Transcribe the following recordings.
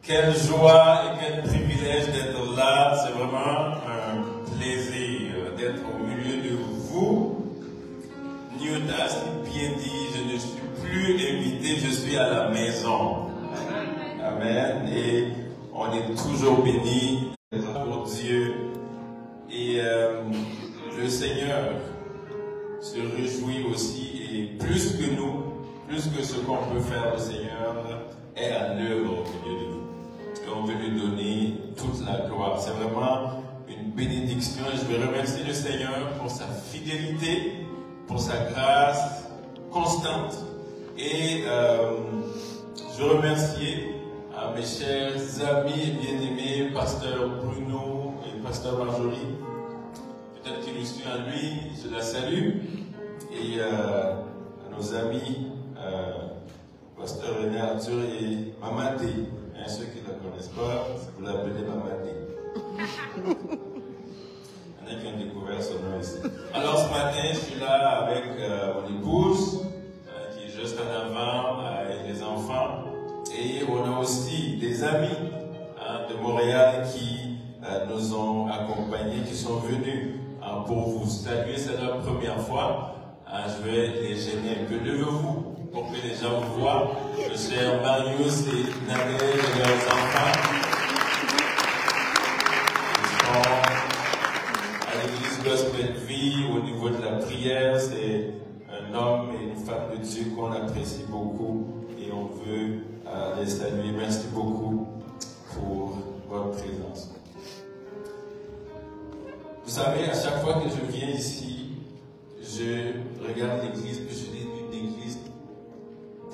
Quelle joie et quel privilège d'être là. C'est vraiment un plaisir d'être au milieu de vous. Nyota, c'est bien dit, je ne suis plus invité, je suis à la maison. Amen. Et on est toujours bénis pour Dieu. Et le Seigneur se réjouit aussi, et plus que nous, plus que ce qu'on peut faire, le Seigneur est à l'œuvre au milieu de nous. Et on veut lui donner toute la gloire. C'est vraiment une bénédiction. Et je veux remercier le Seigneur pour sa fidélité, pour sa grâce constante. Et je remercie mes chers amis et bien-aimés, Pasteur Bruno et Pasteur Marjorie. Peut-être qu'il nous suit à lui, je la salue. Et à nos amis, Pasteur René Arthur et Mamadé. Hein, ceux qui ne la connaissent pas, vous l'appelez Mamadé. Il y en a qui ont découvert son nom ici. Alors ce matin, je suis là avec mon épouse, qui est juste en avant, avec les enfants. Et on a aussi des amis de Montréal qui nous ont accompagnés, qui sont venus pour vous saluer. C'est leur première fois. Je vais les gêner un peu. Levez-vous pour que les gens vous voient. Le cher Marius et Nadège et leurs enfants. Ils sont à l'église Gospel Vie au niveau de la prière. C'est un homme et une femme de Dieu qu'on apprécie beaucoup et on veut les saluer. Merci beaucoup pour votre présence. Vous savez, à chaque fois que je viens ici, je regarde l'église, puis je dis une église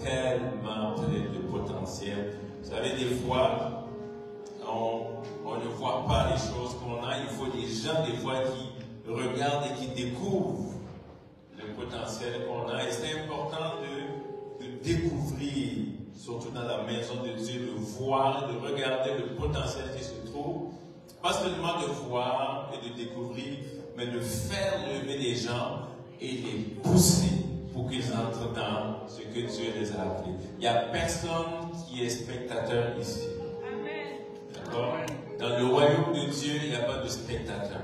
tellement pleine de potentiel. Vous savez, des fois, on ne voit pas les choses qu'on a. Il faut des gens, des fois, qui regardent et qui découvrent le potentiel qu'on a. Et c'est important de découvrir, surtout dans la maison de Dieu, de voir, de regarder le potentiel qui se trouve. Pas seulement de voir et de découvrir, mais de faire lever les gens et les pousser pour qu'ils entrent dans ce que Dieu les a appelés. Il n'y a personne qui est spectateur ici. D'accord? Dans le royaume de Dieu, il n'y a pas de spectateur.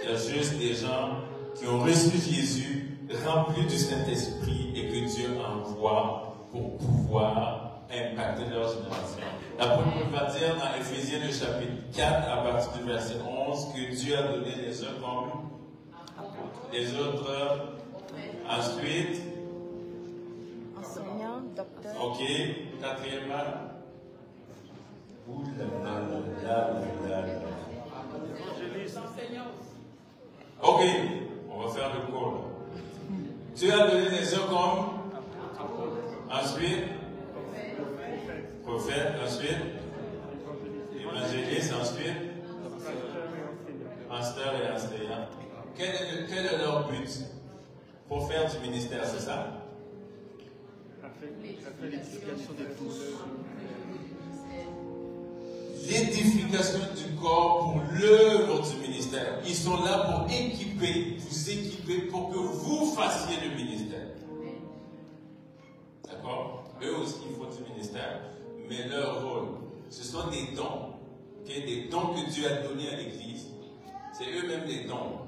Il y a juste des gens qui ont reçu Jésus, remplis du Saint-Esprit et que Dieu envoie pour pouvoir impacter leur génération. L'apôtre va dire dans Éphésiens le chapitre 4 à partir du verset 11 que Dieu a donné les uns comme les autres. Ensuite, enseignant, docteur. ok, quatrièmement. Ok, on va faire le cours. Dieu a donné les uns comme ensuite prophète, ensuite évangéliste, ensuite pasteur et enseignant. Quel est leur but? Pour faire du ministère, c'est ça? L'édification de tous. L'édification du corps pour l'œuvre du ministère. Ils sont là pour équiper, vous équiper pour que vous fassiez le ministère. D'accord? Eux aussi, il faut du ministère. Mais leur rôle, ce sont des dons. Okay? Des dons que Dieu a donnés à l'Église. C'est eux-mêmes des dons.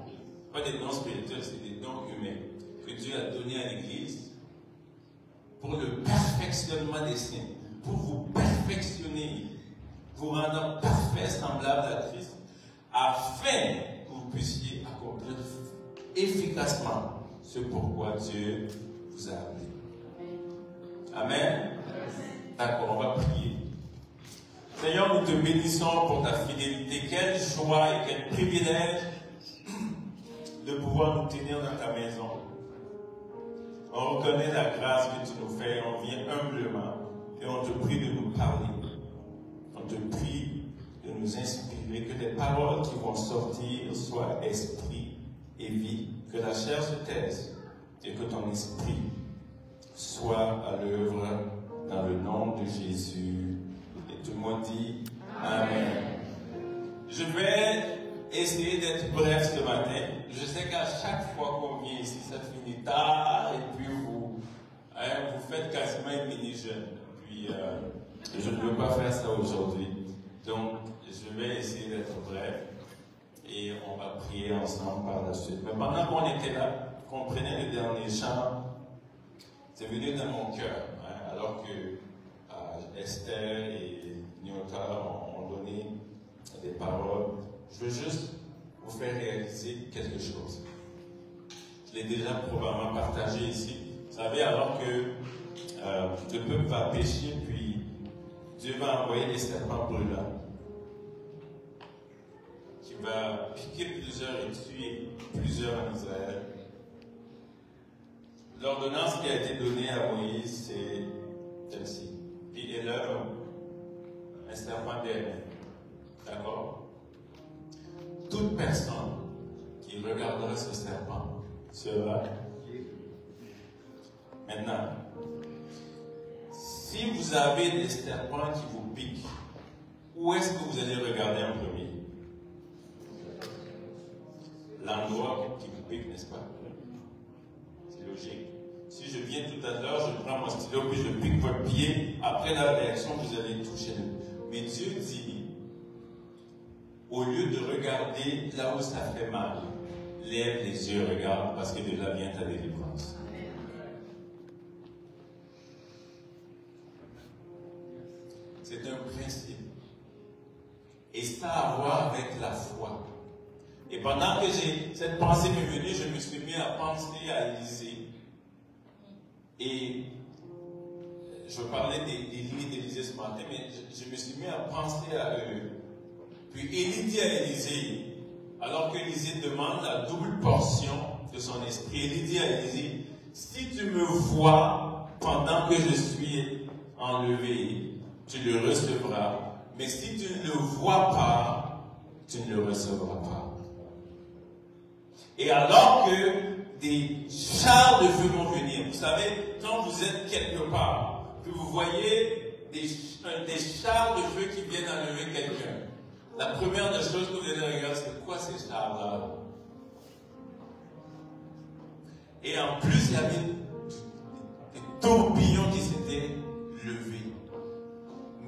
Pas des dons spirituels, c'est des dons humains que Dieu a donnés à l'Église pour le perfectionnement des saints, pour vous perfectionner, vous rendre parfait, semblable à Christ, afin que vous puissiez accomplir efficacement ce pourquoi Dieu vous a appelé. Amen. D'accord, on va prier. Seigneur, nous te bénissons pour ta fidélité. Quelle joie et quel privilège de pouvoir nous tenir dans ta maison. On reconnaît la grâce que tu nous fais, on vient humblement et on te prie de nous parler. On te prie de nous inspirer, que les paroles qui vont sortir soient esprit et vie, que la chair se taise et que ton esprit soit à l'œuvre dans le nom de Jésus. Et tout le monde dit Amen. Je vais essayer d'être bref ce matin. Je sais qu'à chaque fois qu'on vient ici, ça finit tard et puis vous faites quasiment une mini-jeûne. puis je ne veux pas faire ça aujourd'hui. Donc, je vais essayer d'être bref et on va prier ensemble par la suite. Mais pendant qu'on était là, qu'on prenait le dernier chant, c'est venu dans mon cœur, hein, alors que Esther et Nyota ont donné des paroles. Je veux juste vous faire réaliser quelque chose. Je l'ai déjà probablement partagé ici. Vous savez, alors que le peuple va pécher, puis Dieu va envoyer des serpents brûlants qui va piquer plusieurs et tuer plusieurs en Israël. L'ordonnance qui a été donnée à Moïse, c'est celle-ci. Puis et l'œuvre, un serpent d'airain. D'accord? Toute personne qui regardera ce serpent sera. Maintenant, si vous avez des serpents qui vous piquent, où est-ce que vous allez regarder en premier? L'endroit qui vous pique, n'est-ce pas? C'est logique. Si je viens tout à l'heure, je prends mon stylo puis je pique votre pied, après la réaction, vous allez toucher le. Mais Dieu dit, au lieu de regarder là où ça fait mal, lève les yeux, regarde, parce que de là vient ta délivrance. C'est un principe. Et ça a à voir avec la foi. Et pendant que cette pensée m'est venue, je me suis mis à penser à Élisée. Et je parlais des lits d'Élisée ce matin, mais je me suis mis à penser à eux. Puis Élie dit à Élisée, alors qu'Élisée demande la double portion de son esprit, Élie dit à Élisée, si tu me vois pendant que je suis enlevé, tu le recevras. Mais si tu ne le vois pas, tu ne le recevras pas. Et alors que des chars de feu vont venir, vous savez, quand vous êtes quelque part, que vous voyez des chars de feu qui viennent enlever quelqu'un, la première des choses que vous allez regarder, c'est quoi ces chars-là? Et en plus, il y avait des tourbillons qui s'étaient levés.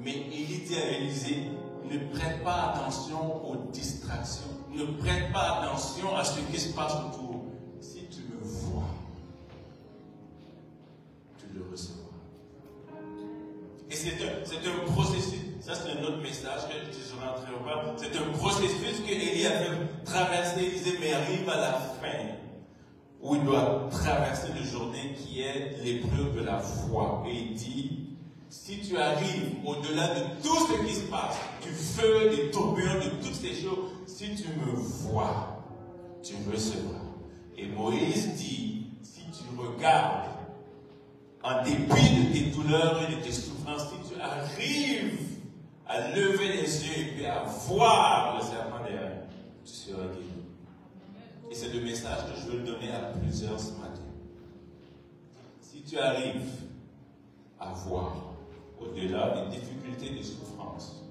Mais Élie dit à Élisée, ne prête pas attention aux distractions. Ne prête pas attention à ce qui se passe autour. Si tu me vois, tu le recevras. Et c'est un processus. Ça, c'est un autre message que je ne rentrerai pas. C'est un processus que Élie a fait traverser Élisée, mais arrive à la fin, où il doit traverser une journée qui est l'épreuve de la foi. Et il dit, si tu arrives au-delà de tout ce qui se passe, du feu, des tourbillons, de toutes ces choses, si tu me vois, tu recevras. Et Moïse dit, si tu regardes, en dépit de tes douleurs et de tes souffrances, si tu arrives à lever les yeux et puis à voir le serpent d'airain, tu seras guéri. Et c'est le message que je veux donner à plusieurs ce matin. Si tu arrives à voir au-delà des difficultés, des souffrances,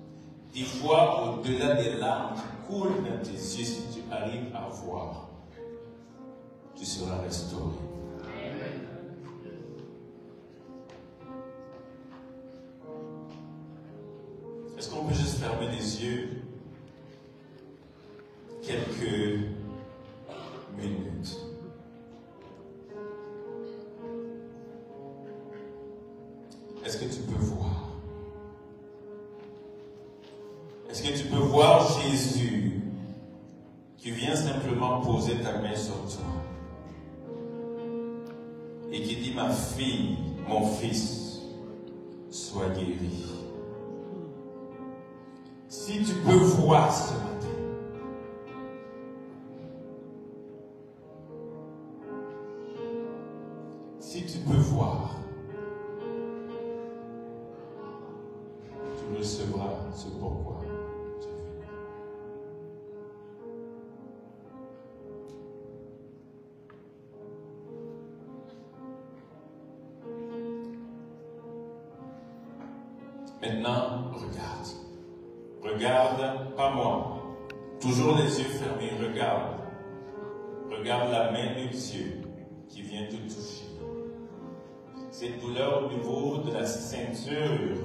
des fois au-delà des larmes qui coulent dans tes yeux, si tu arrives à voir, tu seras restauré. Amen. Est-ce qu'on peut juste fermer les yeux quelques minutes? Est-ce que tu peux voir? Est-ce que tu peux voir Jésus qui vient simplement poser ta main sur toi et qui dit, ma fille, mon fils, sois guéri. Si tu peux voir ce matin, si tu peux voir, tu recevras ce pourquoi tu es venu. Maintenant, regarde. Regarde, pas moi. Toujours les yeux fermés, regarde. Regarde la main de Dieu qui vient te toucher. Cette douleur au niveau de la ceinture. ceinture,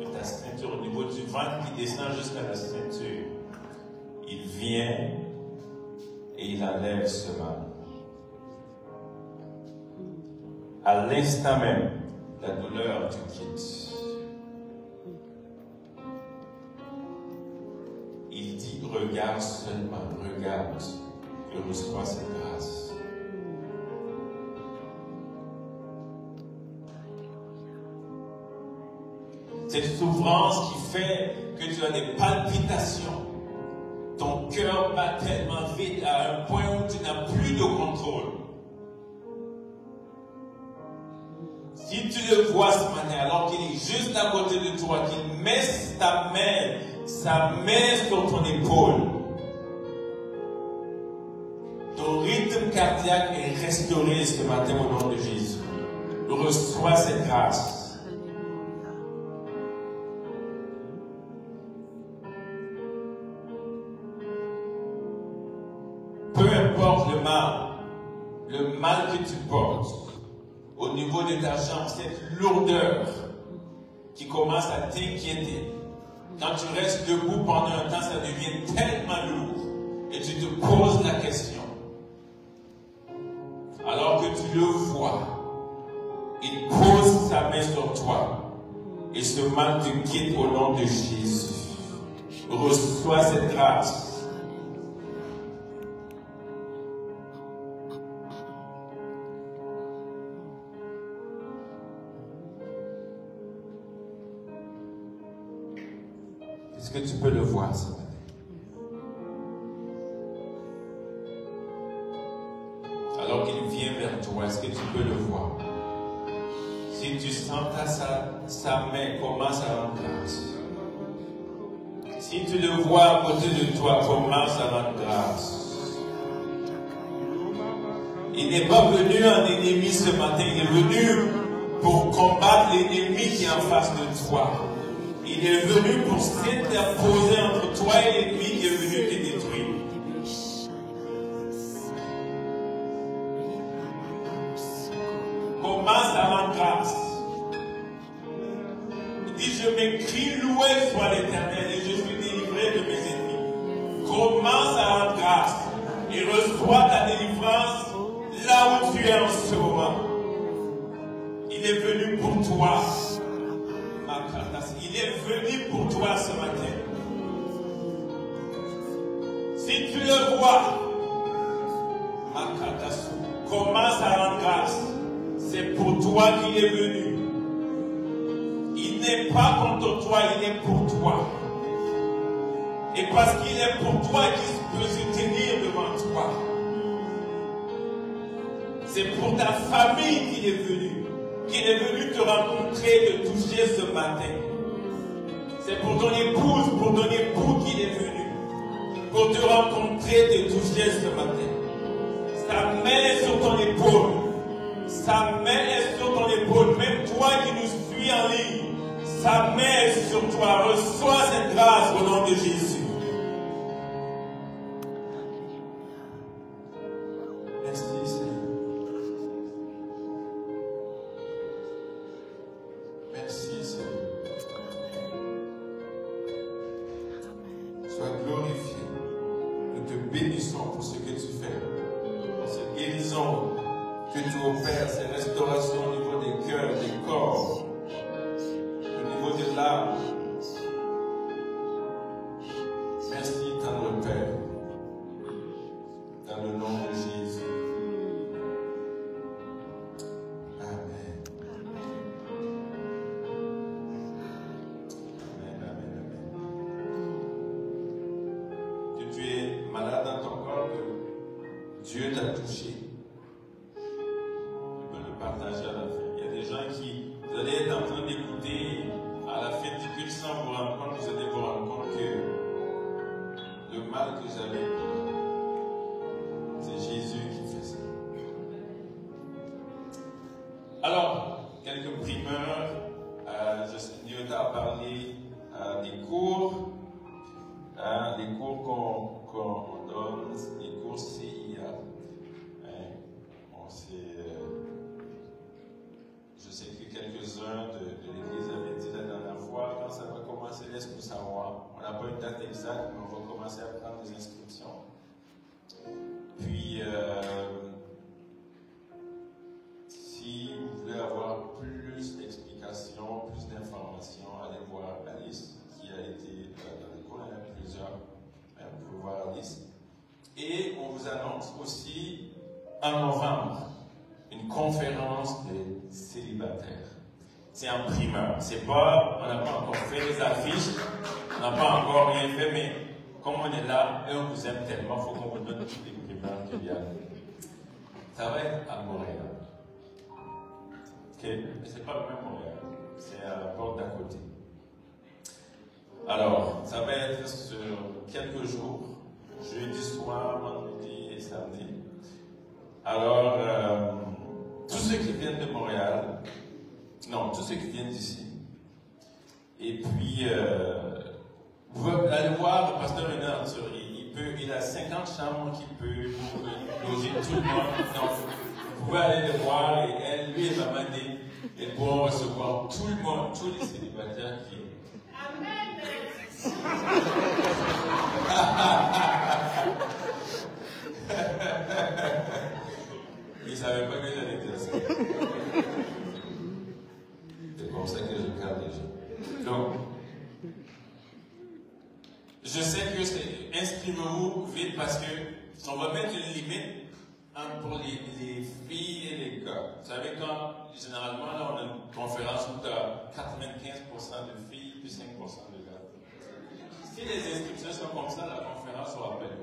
de ta ceinture, au niveau du ventre qui descend jusqu'à la ceinture. Il vient et il enlève ce mal. À l'instant même, la douleur te quitte. Il dit, regarde seulement, regarde, et reçois cette grâce. Cette souffrance qui fait que tu as des palpitations. Ton cœur bat tellement vite à un point où tu n'as plus de contrôle. Si tu le vois ce matin, alors qu'il est juste à côté de toi, qu'il met sa main sur ton épaule, ton rythme cardiaque est restauré ce matin au nom de Jésus. Reçois cette grâce. Peu importe le mal que tu portes, au niveau de ta jambe, cette lourdeur qui commence à t'inquiéter. Quand tu restes debout pendant un temps, ça devient tellement lourd et tu te poses la question. Alors que tu le vois, il pose sa main sur toi et ce mal te quitte au nom de Jésus. Reçois cette grâce. Est-ce que tu peux le voir ce matin? Alors qu'il vient vers toi, est-ce que tu peux le voir? Si tu sens sa main commence à rendre grâce. Si tu le vois à côté de toi, commence à rendre grâce. Il n'est pas venu en ennemi ce matin, il est venu pour combattre l'ennemi qui est en face de toi. Il est venu pour s'interposer entre toi et l'ennemi qui est venu te détruire. Commence à rendre grâce. Il dit, je m'écris, loué soit l'Éternel et je suis délivré de mes ennemis. Commence à rendre grâce et reçois ta délivrance là où tu es en ce moment. Il est venu pour toi. Il est venu pour toi ce matin. Si tu le vois, commence à rendre grâce. C'est pour toi qu'il est venu. Il n'est pas contre toi, il est pour toi. Et parce qu'il est pour toi, qu'il peut se tenir devant toi. C'est pour ta famille qu'il est venu. Qu'il est venu te rencontrer, te toucher ce matin. C'est pour ton épouse, pour ton époux qu'il est venu. Pour te rencontrer, te toucher ce matin. Sa main est sur ton épaule. Sa main est sur ton épaule. Même toi qui nous suis en ligne, sa main est sur toi. Reçois cette grâce au nom de Jésus. Merci Seigneur. Merci Seigneur. Sois glorifié. Nous te bénissons pour ce que tu fais. Pour cette guérison que tu opères, ces restaurations au niveau des cœurs, des corps, au niveau de l'âme. Merci, tendre Père, dans le nom de Jésus. Amen. Amen, amen, amen. Que tu es malade dans ton corps, que Dieu t'a touché. Partager à la fin. Il y a des gens qui, vous allez être en train d'écouter à la fin du culte sans vous rendre compte, vous allez vous rendre compte que le mal que j'avais, c'est Jésus qui fait ça. Alors, quelques primeurs. Dieu t'a parlé des cours qu'on donne, des cours CIA. n'a pas une date exacte, mais on va commencer à prendre des inscriptions. Puis, si vous voulez avoir plus d'explications, plus d'informations, allez voir Alice, qui a été dans les cours, il y en a plusieurs, vous pouvez voir Alice. Et on vous annonce aussi, en novembre, une conférence des célibataires. C'est en primeur. C'est pas, on n'a pas encore fait les affiches, on n'a pas encore rien fait, mais comme on est là, et on vous aime tellement, il faut qu'on vous donne toutes les primeurs qu'il y a. Ça va être à Montréal. Ok, mais c'est pas le même Montréal, c'est à la porte d'à côté. Alors, ça va être sur quelques jours, jeudi soir, vendredi et samedi. Alors, tous ceux qui viennent de Montréal, non, tous ceux qui viennent d'ici, et puis, vous allez voir le pasteur Renan, il a 50 chambres qu'il peut loger tout le monde. Donc, vous pouvez aller le voir et lui et maman ils pourront recevoir tout le monde, tous les célibataires qui. Amen! Il ne savait pas que j'allais dire ça. C'est comme ça que je garde les gens. Donc, je sais que c'est inscrivez-vous vite parce qu'on va mettre une limite pour les filles et les gars. Vous savez, généralement, là, on a une conférence où tu as 95% de filles puis 5% de gars. Si les inscriptions sont comme ça, la conférence sera belle.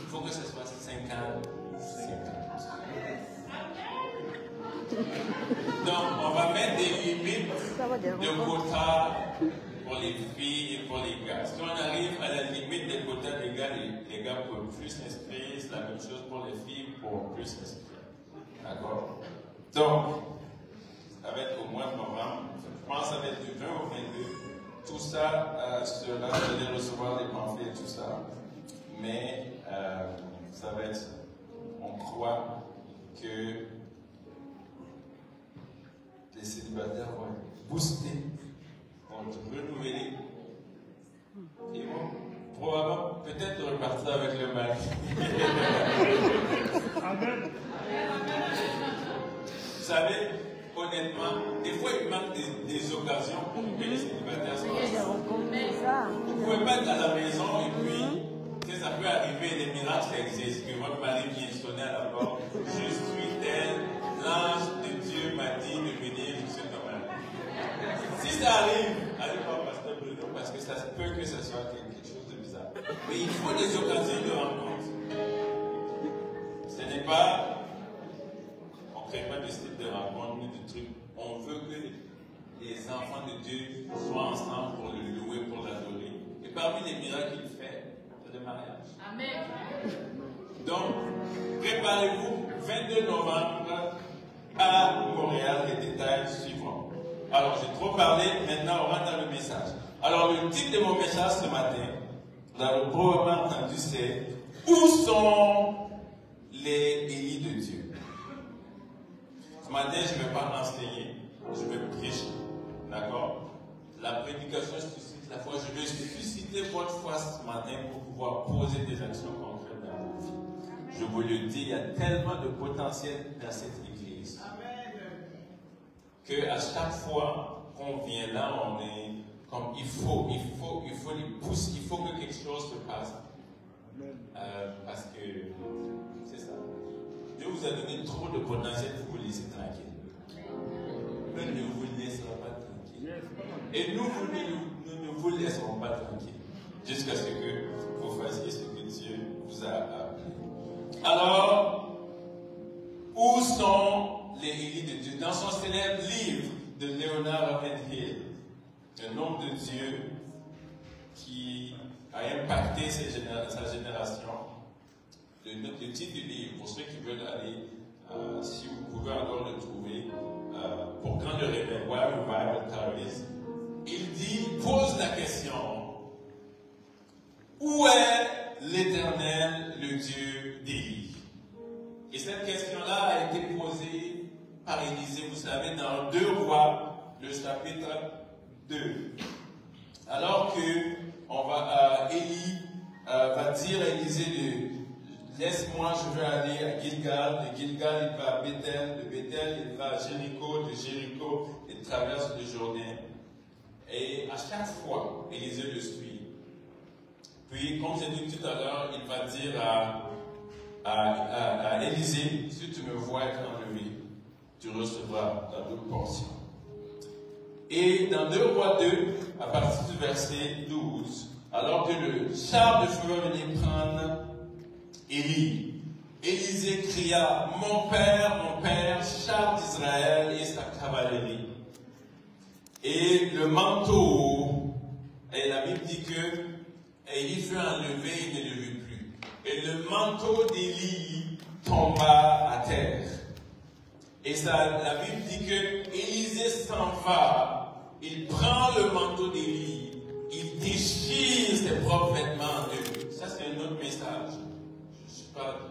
Il faut que ce soit 50 ou 50. Donc, on va mettre des limites de quotas pour les filles et pour les gars. Si on arrive à la limite des quotas des gars, les gars peuvent plus s'inscrire. C'est la même chose pour les filles pour plus s'inscrire. D'accord? Donc, ça va être au mois de novembre. Je pense que ça va être du 20 au 22. Tout ça, cela, vous allez recevoir des pamphlets et tout ça. Mais ça va être, on croit que les célibataires vont être boostés, vont être renouvelés. Et vont probablement peut-être repartir avec le mari. Amen. Vous savez, honnêtement, des fois il manque des occasions pour que les célibataires soient ensemble. Vous ne pouvez pas être à la maison et puis, ça peut arriver, des miracles existent, que votre mari vient sonner à la porte. Je suis tel, l'ange de Dieu m'a dit de venir jusqu'à ton mari. Si ça arrive, allez voir Pasteur Bruno, parce que ça se peut que ce soit quelque chose de bizarre. Mais il faut des occasions de rencontre. Ce n'est pas, on ne crée pas de style de rencontre ni de trucs. On veut que les enfants de Dieu soient ensemble pour le louer, pour l'adorer. Et parmi les miracles qu'il fait, c'est le mariage. Amen. Donc, préparez-vous, 22 novembre à Montréal, les détails suivants. Alors, j'ai trop parlé, maintenant on rentre dans le message. Alors, le titre de mon message ce matin, vous l'avez probablement entendu, c'est « Où sont les élus de Dieu ?» Ce matin, je ne vais pas enseigner, je vais prêcher. D'accord? La prédication suscite la foi. Je vais susciter votre foi ce matin pour pouvoir poser des actions concrètes dans vos vies. Je vous le dis, il y a tellement de potentiel dans cette église que à chaque fois qu'on vient là, on est comme il faut les pousser, il faut que quelque chose se passe. Parce que c'est ça. Dieu vous a donné trop de potentiel pour vous laisser tranquille. Mais ne vous laissera pas tranquille. Et nous ne vous laisserons pas tranquille. Jusqu'à ce que vous fassiez ce que Dieu vous a appris. Alors, où sont les élus de Dieu? Dans son célèbre livre de Leonard Ravenhill, un homme de Dieu qui a impacté sa génération. Le titre du livre, pour ceux qui veulent aller, si vous pouvez encore le trouver, pour quand le réveil, Why Revival Tarries, il pose la question, où est l'Éternel, le Dieu d'Élie? Et cette question-là a été posée par Élisée, vous savez, dans 2 Rois, le chapitre 2. Alors que Élie va dire à Élisée laisse-moi, je veux aller à Gilgal. De Gilgal, il va à Bethel. De Bethel, il va à Jéricho. De Jéricho, il traverse le Jourdain. Et à chaque fois, Élisée le suit. Puis, comme j'ai dit tout à l'heure, il va dire à Élisée, si tu me vois être enlevé, tu recevras la double portion. Et dans 2 Rois 2, à partir du verset 12, alors que le char de feu venait prendre Élie, Élisée cria, mon père, char d'Israël et sa cavalerie. Et le manteau, et la Bible dit que Élie fut enlevé, il ne le vit plus. Et le manteau d'Élie tomba à terre. Et ça, la Bible dit que Élisée s'en va, il prend le manteau d'Élie, il déchire ses propres vêtements en deux. Ça, c'est un autre message.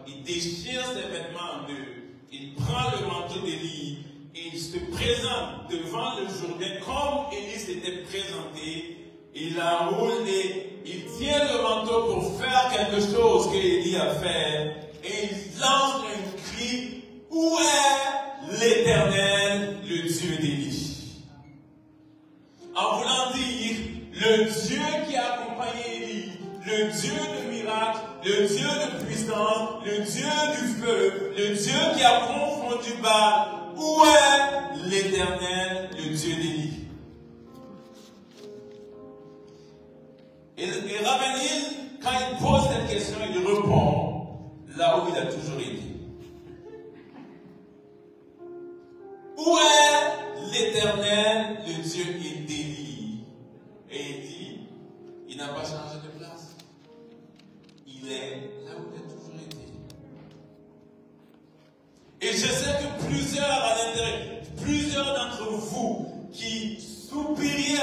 Il déchire ses vêtements en deux. Il prend le manteau d'Élie et il se présente devant le Jourdain comme Élie s'était présenté. Il enroule et il tient le manteau pour faire quelque chose qu'Élie a fait. Et il lance un cri, où est l'Éternel, le Dieu d'Élie? En voulant dire, le Dieu qui a accompagné Élie, le Dieu de miracles, le Dieu de puissance, le Dieu du feu, le Dieu qui a confondu Baal, où est l'Éternel, le Dieu d'Élie? Et Ravenil, quand il pose cette question, il répond là où il a toujours été. Où est l'Éternel, le Dieu d'Élie? Et il dit, il n'a pas changé de place. Il est là où il a toujours été. Et je sais que plusieurs à l'intérieur, plusieurs d'entre vous qui soupiriez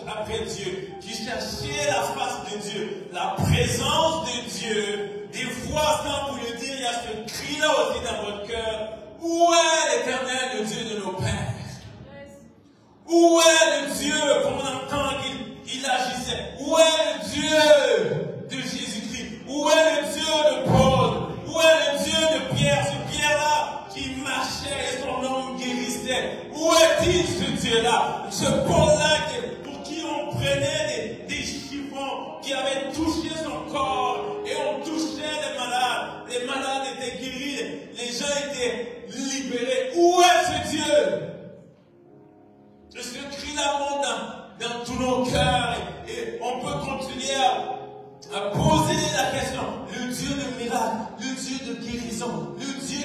après Dieu, qui cherchiez la face de Dieu, la présence de Dieu, des fois sans vous le dire, il y a ce cri-là aussi dans votre cœur. Où est l'Éternel, le Dieu de nos pères? Où est le Dieu qu'on entend qu'il agissait? Où est le Dieu de Jésus-Christ? Où est le Dieu de Paul? Où est le Dieu de Pierre? Ce Pierre-là qui marchait et son nom guérissait. Où est-il ce Dieu-là? Ce Paul-là pour qui on prenait des chiffons qui avaient touché son corps et on touchait les malades. Les malades étaient guéris, les gens étaient libérés. Où est ce Dieu? Ce cri-là monte dans tous nos cœurs et on peut continuer à poser la question. Le Dieu de miracle, le Dieu de guérison, le Dieu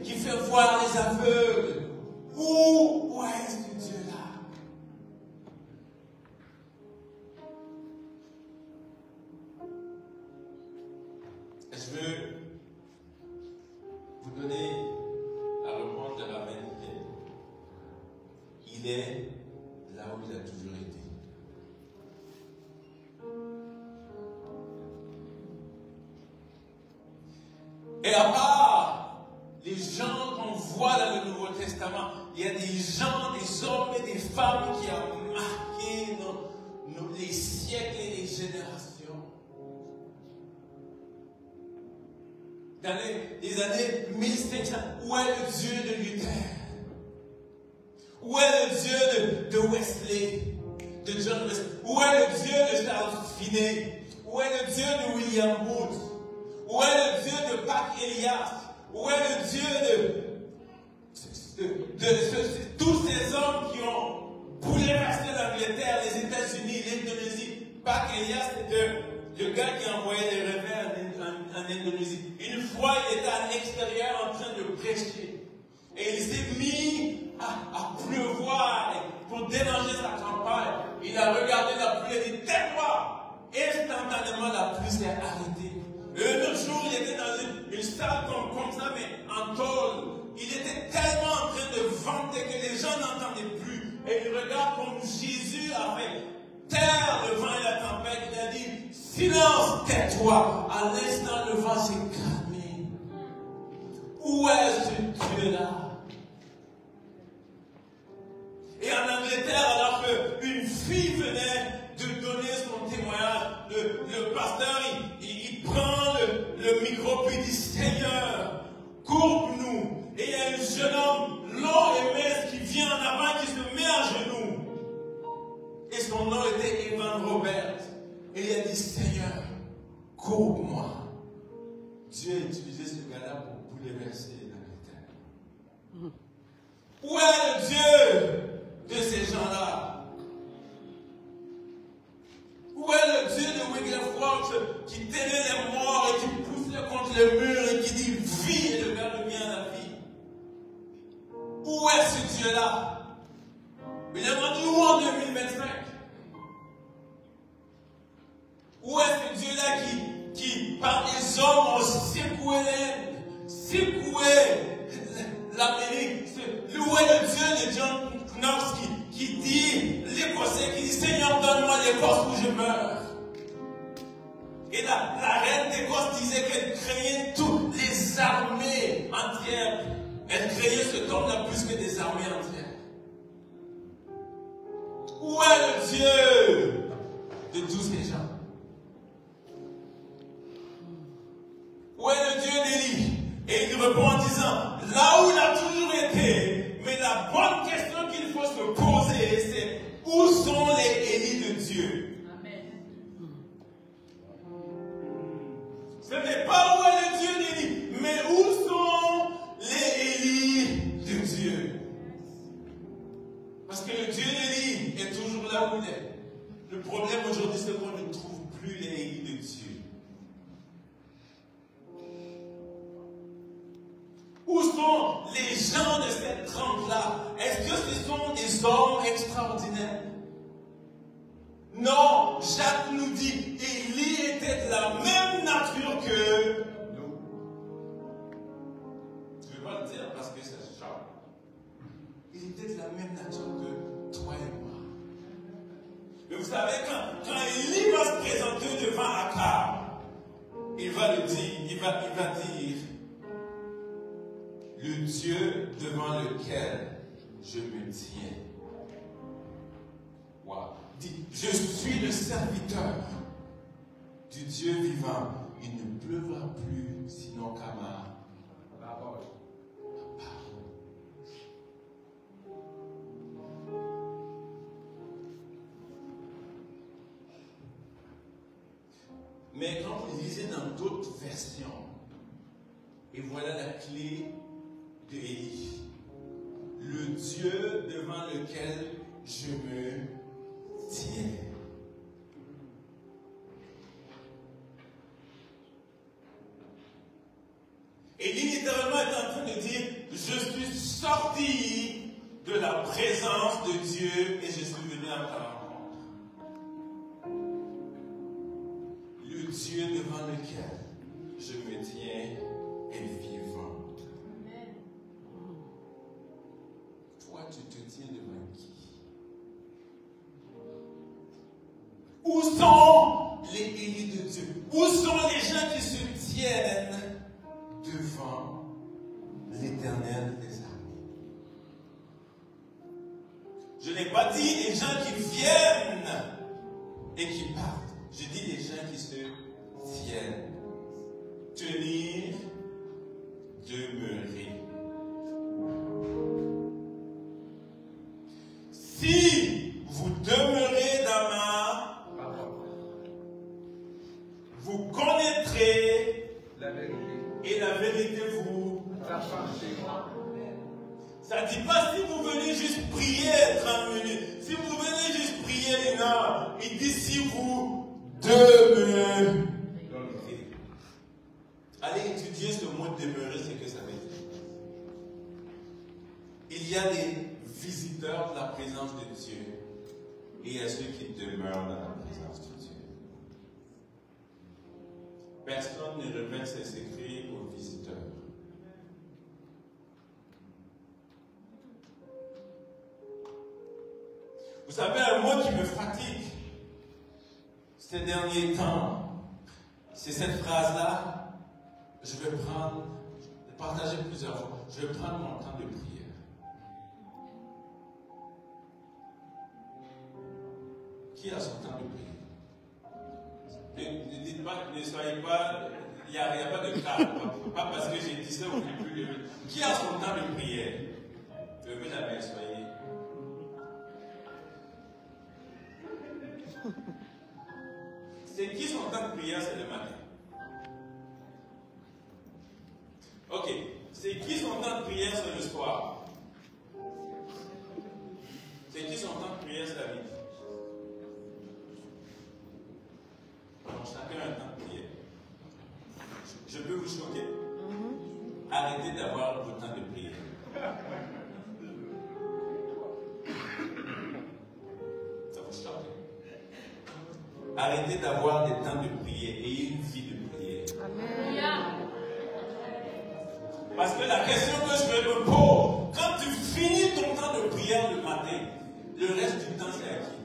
qui fait voir les aveugles. Où est ce Dieu-là? Je veux vous donner la réponse de la vérité. Il est là où il a toujours été. Et à part les gens qu'on voit dans le Nouveau Testament, il y a des gens, des hommes et des femmes qui ont marqué les siècles et les générations. Dans les années 1500, où est le Dieu de Luther? Où est le Dieu de Wesley, de John Wesley? Où est le Dieu de Charles Finney? Où est le Dieu de William Booth? Où est le Dieu de Pac Elias? Où est le Dieu de tous ces hommes qui ont bouleversé l'Angleterre, les États-Unis, l'Indonésie? Pac Elias, c'était le gars qui envoyait les réveils en Indonésie. Une fois, il était à l'extérieur en train de prêcher. Et il s'est mis à pleuvoir pour déranger sa campagne. Il a regardé la pluie et dit, tais-toi! Instantanément, la pluie s'est arrêtée. Et un autre jour, il était dans une salle comme ça, mais en tôle. Il était tellement en train de vanter que les gens n'entendaient plus. Et il regarde comme Jésus a fait taire le vent et la tempête. Il a dit, silence, tais-toi. À l'instant, le vent s'est calmé. Où est ce Dieu-là? Et en Angleterre, alors qu'une fille venait de donner son témoignage, reprendre Robert. Et il a dit, Seigneur, coupe-moi. Dieu a utilisé ce gars-là pour bouleverser l'Angleterre. Où est le Dieu de ces gens-là? Où est le Dieu de Wigglesworth qui tenait les morts et qui poussait contre le mur et qui dit vie et le gars revient à la vie? Où est ce Dieu-là? Il est rendu où en 2025? Où est ce Dieu-là qui par les hommes, ont secoué l'Amérique? Où est le Dieu de John Knox qui dit, l'Écossais qui dit, Seigneur, donne-moi l'Écosse où je meurs. Et la reine d'Écosse disait qu'elle craignait toutes les armées entières. Elle craignait cet homme-là plus que des armées entières. Où est le Dieu de tous ces gens? Où est le Dieu d'Élie? Et il répond en disant, là où il a toujours été, mais la bonne question qu'il faut se poser, c'est où sont les Élis de Dieu? Amen. Ce n'est pas où est le Dieu d'Élie, mais où sont les Élis de Dieu? Parce que le Dieu d'Élie est toujours là où il est. Le problème aujourd'hui, c'est qu'on ne trouve plus les Élis de Dieu. Où sont les gens de cette trempe-là? Est-ce que ce sont des hommes extraordinaires? Non, Jacques nous dit, Élie était de la même nature que nous. Je ne vais pas le dire parce que c'est Jacques. Il était de la même nature que toi et moi. Mais vous savez, quand Élie va se présenter devant Akab, il va le dire, il va dire, le Dieu devant lequel je me tiens. Wow. Dit, je suis le serviteur du Dieu vivant. Il ne pleuvra plus sinon qu'à ma parole. Mais quand vous lisez dans d'autres versions, et voilà la clé de Élie, le Dieu devant lequel je me tiens. Élie littéralement est en train de dire, je suis sorti de la présence de Dieu et je suis venu à ta rencontre. Le Dieu devant lequel je me tiens est vivant. Toi, tu te tiens devant qui? Où sont les Élis de Dieu? Où sont les gens qui se tiennent devant l'Éternel des armées? Je n'ai pas dit les gens qui viennent et qui partent. Je dis les gens qui se tiennent. Tenir, demeurer. Si vous demeurez dans ma parole, vous connaîtrez la vérité. Et la vérité vous appartiendra. Ça ne dit pas si vous venez juste prier 30 minutes. Si vous venez juste prier, non. Il dit si vous demeurez. Allez étudier ce mot demeurer, ce que ça veut dire. Il y a des visiteurs de la présence de Dieu et il y a ceux qui demeurent dans la présence de Dieu. Personne ne révèle ses secrets aux visiteurs. Vous savez, un mot qui me fatigue ces derniers temps, c'est cette phrase-là. Je vais partager plusieurs fois. Je vais prendre mon temps de prière. Qui a son temps de prière? Ne dites pas, ne soyez pas, il n'y a pas de cas. Pas parce que j'ai dit ça, vous ne plus lever. Qui a son temps de prière? Levez la main, soyez. C'est qui son temps de prière, c'est le matin? Ok. C'est qui son temps de prière, c'est le soir? C'est qui son temps de prière, c'est la nuit? Donc chacun a un temps de prière. Je peux vous choquer. Arrêtez d'avoir le temps de prière. Ça vous choque? Arrêtez d'avoir des temps de prière et une vie de prière. Amen. Parce que la question que je me pose, quand tu finis ton temps de prière le matin, le reste du temps c'est à qui?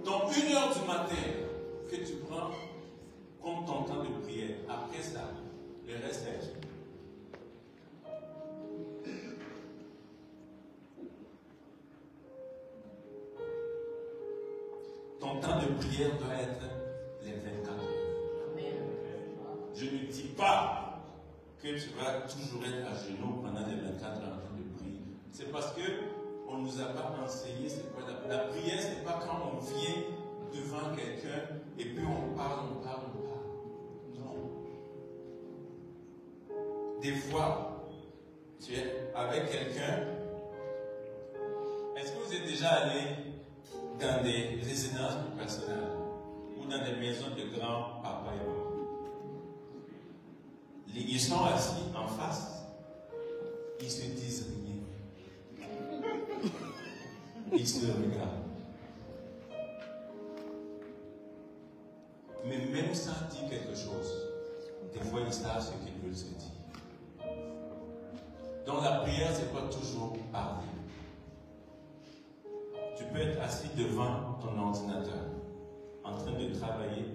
Donc 1 heure du matin que tu prends comme ton temps de prière, après ça, le reste c'est à qui? Ton temps de prière doit être les 24 heures. Je ne dis pas que tu vas toujours être à genoux pendant les 24 heures en train de prier. C'est parce que on ne nous a pas enseigné c'est quoi la prière. C'est pas quand on vient devant quelqu'un et puis on parle. Non. Des fois, tu es avec quelqu'un. Est-ce que vous êtes déjà allé dans des résidences personnelles ou dans des maisons de grands-papa et maman? Ils sont assis en face, ils se disent rien. Ils se regardent. Mais même sans dire quelque chose, des fois ils savent ce qu'ils veulent se dire. Donc la prière, c'est pas toujours parler. Tu peux être assis devant ton ordinateur, en train de travailler,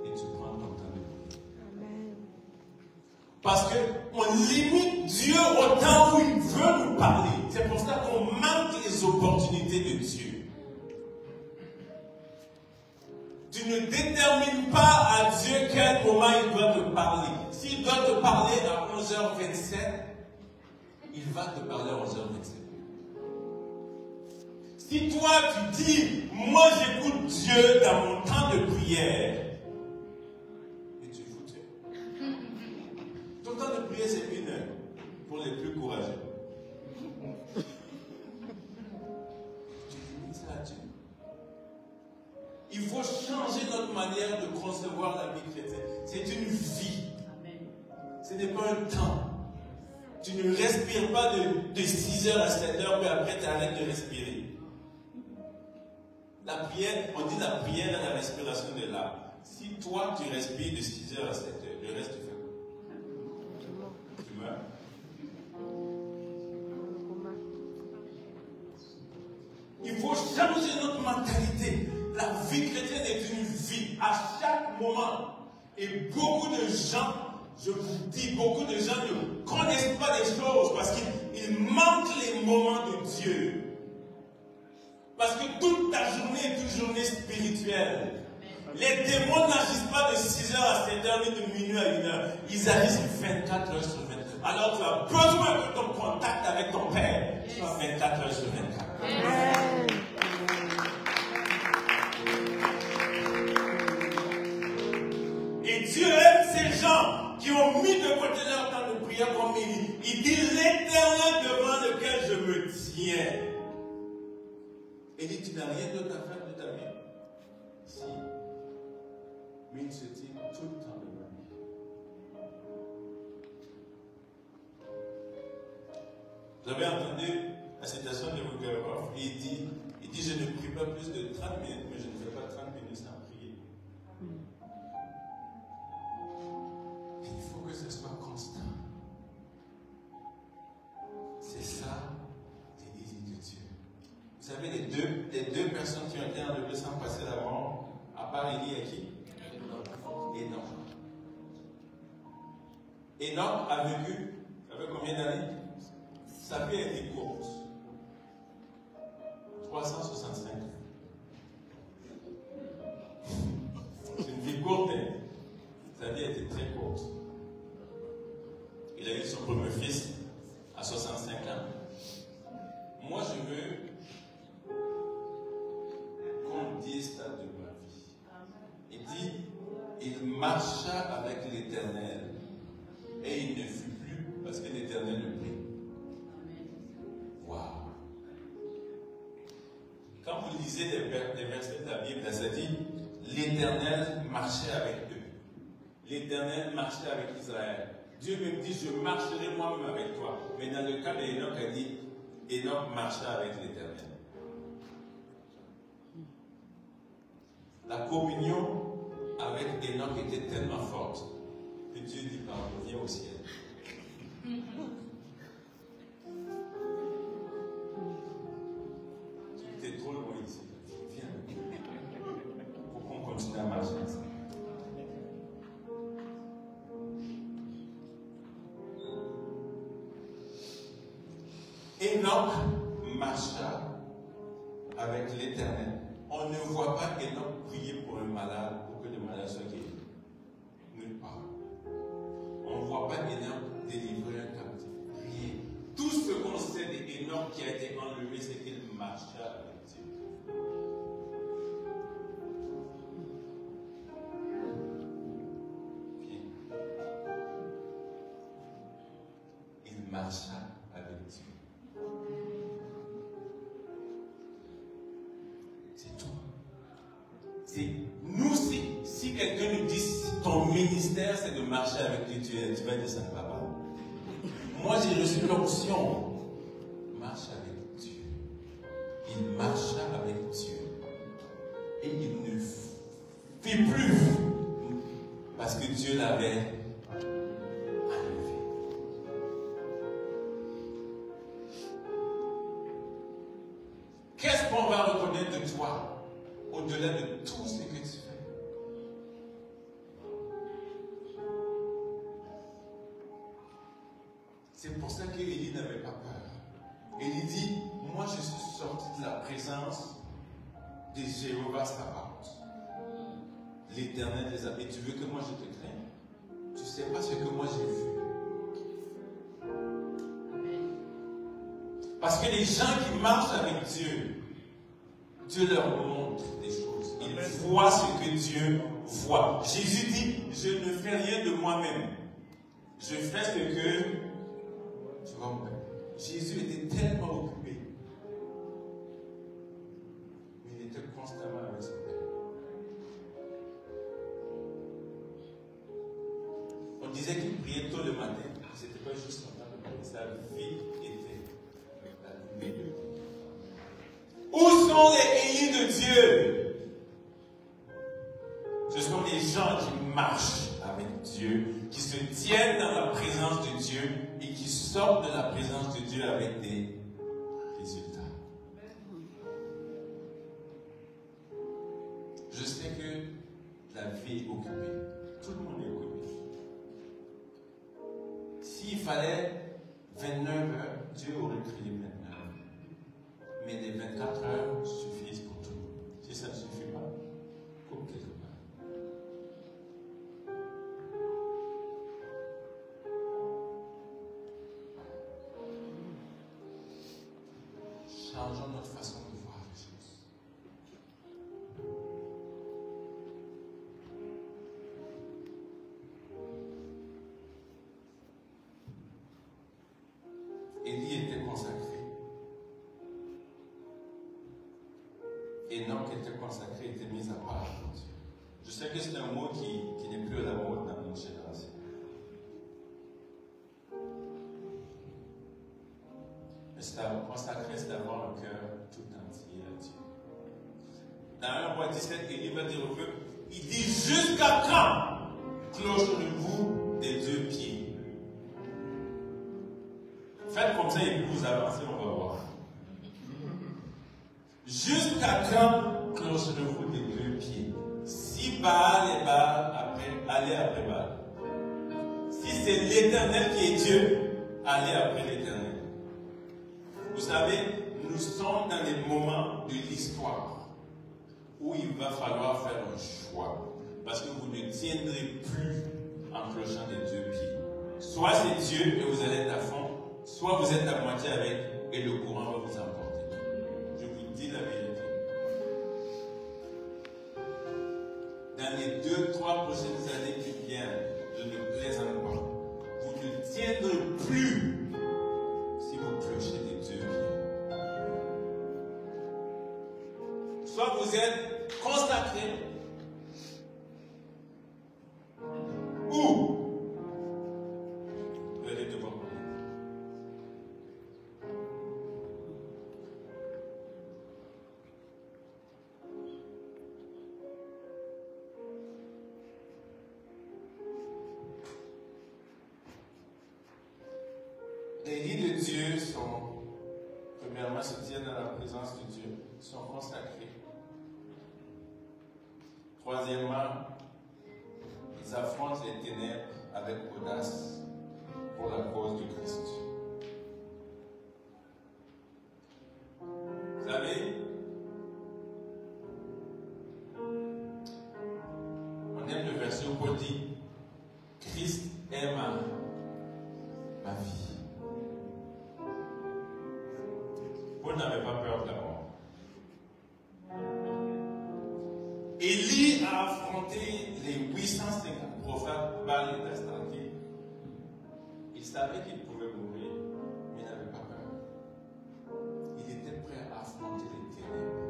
et tu prends ton temps de prière. Amen. Parce qu'on limite Dieu au temps où il veut nous parler. C'est pour ça qu'on manque les opportunités de Dieu. Tu ne détermines pas à Dieu quel moment il doit te parler. S'il doit te parler à 11h27, il va te parler à 11h27. Si toi tu dis, moi j'écoute Dieu dans mon temps de prière, et tu es foutu. Ton temps de prière c'est 1 heure pour les plus courageux. Tu limites ça à Dieu. Il faut changer notre manière de concevoir la vie chrétienne. C'est une vie. Ce n'est pas un temps. Tu ne respires pas de 6h à 7h, puis après tu arrêtes de respirer. La prière, on dit la prière et la respiration de l'âme. Si toi tu respires de 6h à 7h, le reste tu fais quoi? Tu meurs. Il faut changer notre mentalité. La vie chrétienne est une vie à chaque moment. Et beaucoup de gens, je vous dis, beaucoup de gens ne connaissent pas les choses parce qu'ils manquent les moments de Dieu. Parce que toute ta journée est une journée spirituelle. Les démons n'agissent pas de 6h à 7h ni de minuit à 1h. Ils agissent 24 heures sur 24. Alors tu as besoin de ton contact avec ton Père soit 24 heures sur 24. Amen. Et Dieu aime ces gens qui ont mis de côté leur temps de prière comme il dit l'Éternel devant lequel je me tiens. Il dit, tu n'as rien d'autre à faire de ta vie? Si. Mais il se tient tout le temps devant lui. Vous avez entendu la citation de Mugabe, il dit, je ne prie pas plus de 30 minutes, mais je ne fais pas 30 minutes sans prier. Et il faut que ce soit constant. C'est ça, l'Église de Dieu. Vous savez, les deux personnes qui ont été enlevées sans passer la mort, à part Élie et qui? Enoch. Enoch a vécu, avec combien d'années? Sa vie a été courte. 365. C'est une vie courte, hein? Sa vie a été très courte. Il a eu son premier fils à 65 ans. Moi, je veux marcha avec l'Éternel et il ne fut plus parce que l'Éternel le prit. Waouh! Quand vous lisez les versets de la Bible, ça dit l'Éternel marchait avec eux. L'Éternel marchait avec Israël. Dieu me dit, je marcherai moi-même avec toi. Mais dans le cas d'Enoch, elle dit, Enoch marcha avec l'Éternel. La communion avec Enoch était tellement forte que Dieu dit, viens au ciel. Tu es trop loin ici. Viens. Pour qu'on continue à marcher ensemble. Enoch marcha avec l'Éternel. On ne voit pas Enoch prier pour le malade, pour que le malade soit guéri. Nulle part. On ne voit pas Enoch délivrer un captif. Rien. Tout ce qu'on sait d'Enoch qui a été enlevé, c'est qu'il marcha avec Dieu. Bien. Il marcha avec Dieu. C'est tout. C'est nous, si quelqu'un nous dit ton ministère c'est de marcher avec Dieu, tu vas dire ça ne va pas. Moi j'ai reçu l'option. Marche avec Dieu. Il marcha avec Dieu. Et il ne fit plus parce que Dieu l'avait enlevé. Qu'est-ce qu'on va reconnaître de toi au-delà de tout ce que tu fais? C'est pour ça qu'Élie n'avait pas peur. Élie dit, moi je suis sorti de la présence de Jéhovah Sabaoth. L'Éternel des armées. Tu veux que moi je te craigne? Tu ne sais pas ce que moi j'ai vu. Parce que les gens qui marchent avec Dieu, Dieu leur montre des choses. Ils voient ce que Dieu voit. Jésus dit, je ne fais rien de moi-même. Je fais ce que tu vois. Jésus était tellement occupé. Mais il était constamment avec son Père. On disait qu'il priait tôt le matin. Ce n'était pas juste son temps de prier. Sa vie était la vie. Où sont les Élis de Dieu? Ce sont les gens qui marchent avec Dieu, qui se tiennent dans la présence de Dieu et qui sortent de la présence de Dieu avec des résultats. Je sais que la vie est occupée. Tout le monde est occupé. S'il fallait 29 heures, Dieu aurait créé 29 heures. Mais les 24 heures suffisent pour tout. Si ça ne suffit pas, comme quelque part. Changeons notre façon de voir les choses. Élie était consacré. Enoch était consacré, était mis à part pour Dieu. Je sais que c'est un mot qui n'est plus à la mode dans notre génération. Mais consacré, c'est d'avoir un cœur tout entier à Dieu. Dans 1 roi 17, Élie va dire au peuple, il dit jusqu'à quand clocherez-vous des 2 pieds? Faites comme ça et puis vous avancez, on va voir. Jusqu'à quand clocherez-vous des 2 pieds? Si Baal et Baal allez après Baal. Si c'est l'Éternel qui est Dieu, allez après l'Éternel. Vous savez, nous sommes dans les moments de l'histoire où il va falloir faire un choix. Parce que vous ne tiendrez plus en clochant des 2 pieds. Soit c'est Dieu et vous allez être à fond, soit vous êtes à moitié avec et le courant va vous emporter. Je vous dis la vérité. Dans dans les 2-3 prochaines années qui viennent, je ne plaisante pas, vous ne tiendrez plus si vous clochez des deux pieds. Soit vous êtes consacré, ou vous allez devoir mourir. Les lits de Dieu sont, premièrement, se tiennent dans la présence de Dieu, sont consacrés. Troisièmement, ils affrontent les ténèbres avec audace pour la cause du Christ. Vous savez, on aime le verset où Paul dit Christ est ma vie. Paul n'avait pas peur de la mort. Élie a affronté les 850 prophètes Baal et d'Astarte. Il savait qu'il pouvait mourir, mais il n'avait pas peur. Il était prêt à affronter les ténèbres.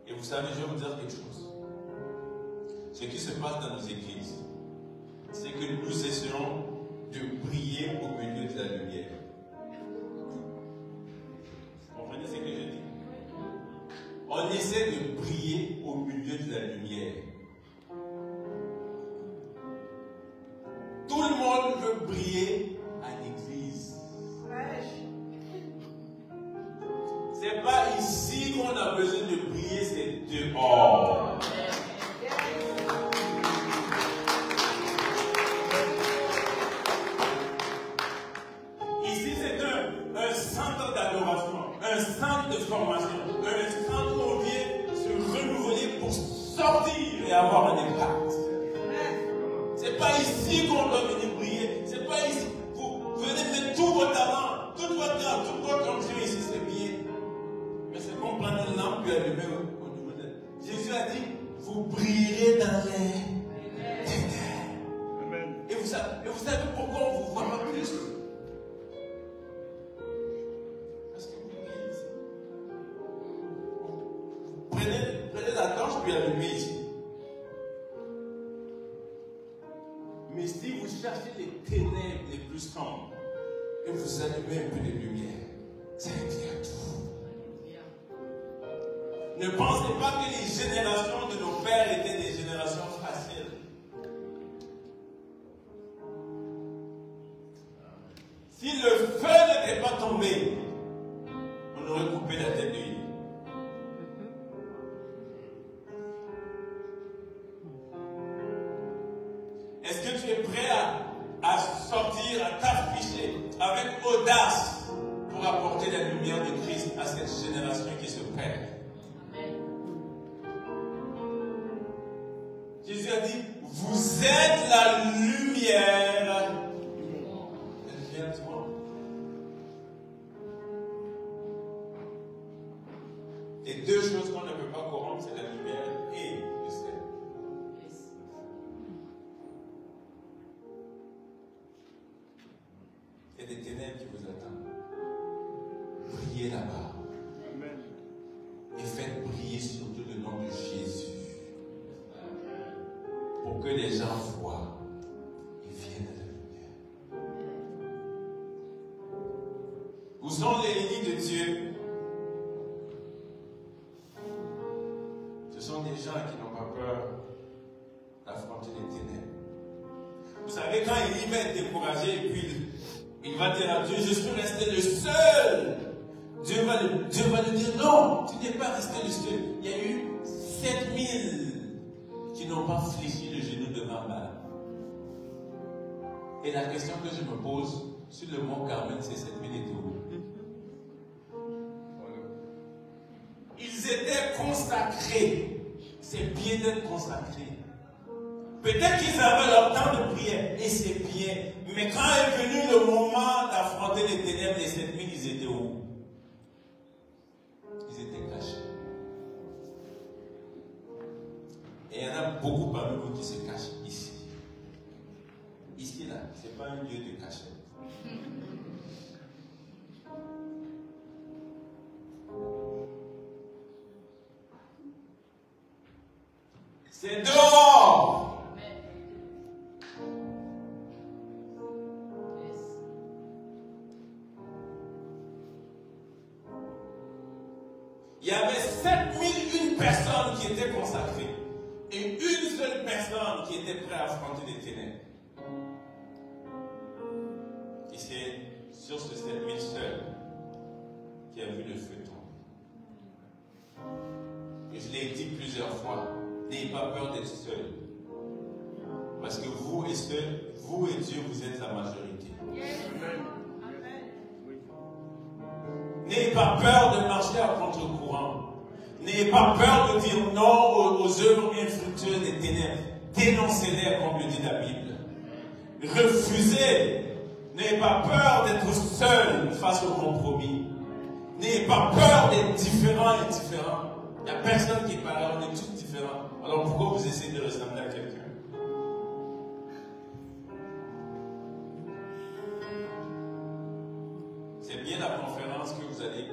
Et vous savez, je vais vous dire quelque chose. Ce qui se passe dans nos églises, c'est que nous essayons de briller au milieu de la lumière. Vous comprenez ce que je dis? On essaie de briller au milieu de la lumière. Tout le monde veut briller à l'église. C'est pas ici qu'on a besoin de briller, c'est dehors. Ici, c'est un centre d'adoration, un centre de formation, un centre où on vient se renouveler pour sortir et avoir un impact. C'est pas ici qu'on doit venir briller. C'est pas ici. Vous venez mettre tout votre talent, toute votre âme, toute votre onction ici, c'est bien. Mais c'est comme prendre une lampe et allumer au niveau de. Jésus a dit, vous brillerez dans les ténèbres. Et vous savez pourquoi on ne vous voit pas plus? Parce que vous brillez ici. Prenez la torche puis allumez ici. Mais si vous cherchez les ténèbres les plus sombres et vous allumez un peu de lumière, ça éclaire tout. Ne pensez pas que les générations de nos pères étaient des générations faciles. Si le feu n'était pas tombé, on aurait coupé la tête de lui. Est-ce que tu es prêt à sortir, à t'afficher avec audace pour apporter la lumière de Christ à cette génération qui se perd? Jésus a dit, vous êtes la lumière. La lumière du monde. Les deux choses qu'on ne peut pas corrompre, c'est la lumière et le ciel. Il y a des ténèbres qui vous attendent. Brillez là-bas. Et faites briller surtout le nom de Jésus. Pour que les gens voient et viennent à la lumière. Où sont les lits de Dieu? Ce sont des gens qui n'ont pas peur d'affronter les ténèbres. Vous savez, quand Élie va être découragé et puis il va dire à Dieu, je suis resté le seul. Dieu va lui dire, non, tu n'es pas resté le seul. Il y a eu 7000 qui n'ont pas fléchi le genou devant Baal. Et la question que je me pose sur le mont Carmel, c'est 7000 étaient où? Ils étaient consacrés. C'est bien d'être consacrés. Peut-être qu'ils avaient leur temps de prière, et c'est bien. Mais quand est venu le moment d'affronter les ténèbres, les 7000, ils étaient où? Ils étaient cachés. Et beaucoup parmi vous qui se cachent ici. Ici, là, ce n'est pas un lieu de cachette. C'est dehors. Il y avait 7001 personnes qui étaient consacrées et une seule personne qui était prête à affronter les ténèbres. Et c'est sur ce 7000 seuls qui a vu le feu tomber. Et je l'ai dit plusieurs fois, n'ayez pas peur d'être seul. Parce que vous et Dieu, vous êtes la majorité. N'ayez pas peur de marcher à contre-courant. N'ayez pas peur de dire non aux œuvres infructueuses des ténèbres. Dénoncez-les, comme le dit la Bible. Refusez. N'ayez pas peur d'être seul face au compromis. N'ayez pas peur d'être différent et différent. Il n'y a personne qui parle, on est tous différents. Alors pourquoi vous essayez de ressembler à quelqu'un? C'est bien la conférence que vous allez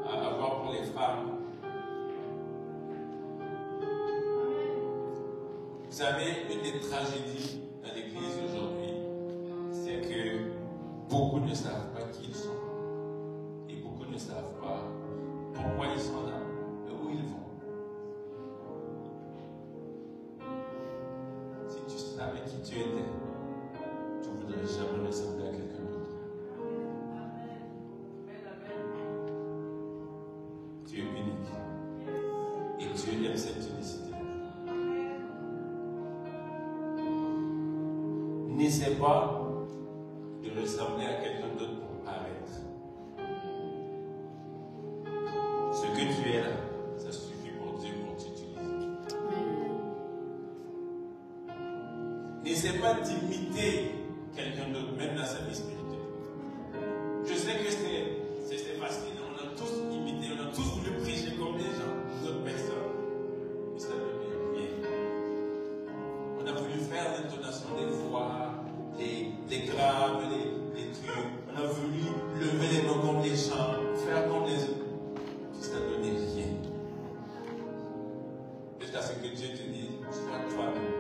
avoir pour les femmes. Vous savez, une des tragédies dans l'Église aujourd'hui, c'est que beaucoup ne savent pas qui ils sont. Et beaucoup ne savent pas pourquoi ils sont là et où ils vont. Si tu savais qui tu étais, tu ne voudrais jamais ressembler à quelqu'un d'autre. Tu es unique. Et Dieu aime cette unicité. N'essaie pas de ressembler à quelqu'un d'autre pour paraître. Ce que tu es là, ça suffit pour Dieu pour t'utiliser. N'essaie pas d'imiter quelqu'un d'autre, même dans sa vie spirituelle. Je sais que c'est facile, on a tous imité, on a tous voulu prêcher comme des gens, d'autres personnes. Mais ça ne veut rien. On a voulu faire l'intonation des voix, les graves, les trucs. On a voulu lever les mains comme les chants, faire comme les autres. Ça ne donnait rien. Jusqu'à ce que Dieu te dise, sois toi-même.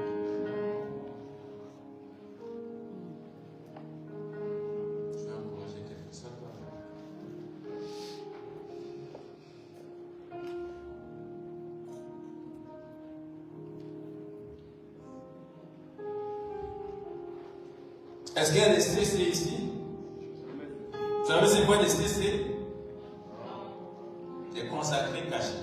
Je vais encourager quelqu'un, sois toi-même. Est-ce qu'il y a des CC ici? Vous savez c'est quoi des CC? Des consacrés cachés.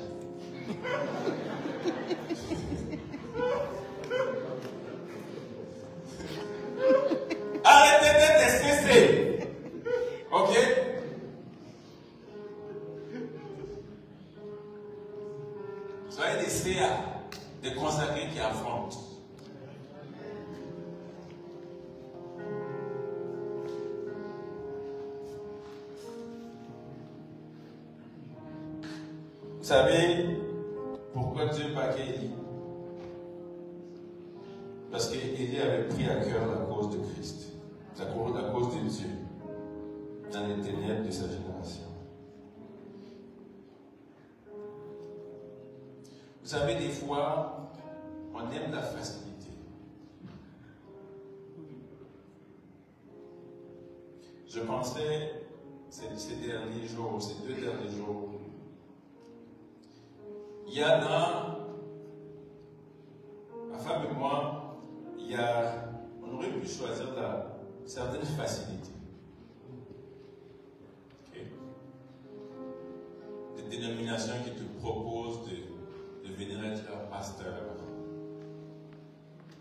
Arrêtez d'être des CC. Ok? Soyez des CA, des consacrés qui affrontent. Vous savez pourquoi Dieu parquait Élie? Parce qu'Élie avait pris à cœur la cause de Christ, la cause de Dieu, dans les ténèbres de sa génération. Vous savez, des fois, on aime la facilité. Je pensais, ces derniers jours, ces 2 derniers jours, il y a dans ma femme et moi, on aurait pu choisir certaines facilités. Okay. Des dénominations qui te proposent de venir être leur pasteur.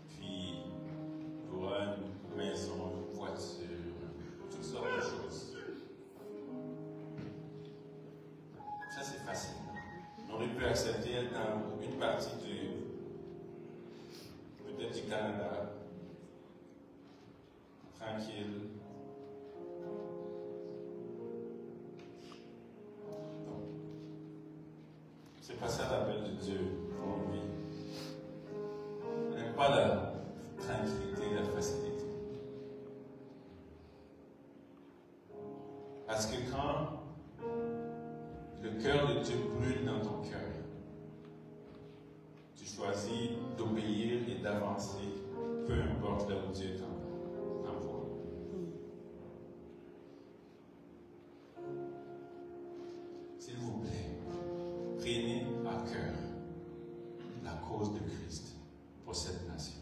Puis, tu auras une maison, une voiture, toutes sortes de choses. Ça, c'est facile. On aurait pu accepter dans une partie peut-être du Canada, tranquille. Non. C'est pas ça l'appel de Dieu pour une vie. pas la tranquillité, la facilité. Parce que quand le cœur de Dieu brûle dans ton cœur, tu choisis d'obéir et d'avancer, peu importe là où Dieu t'envoie. S'il vous plaît, prenez à cœur la cause de Christ pour cette nation.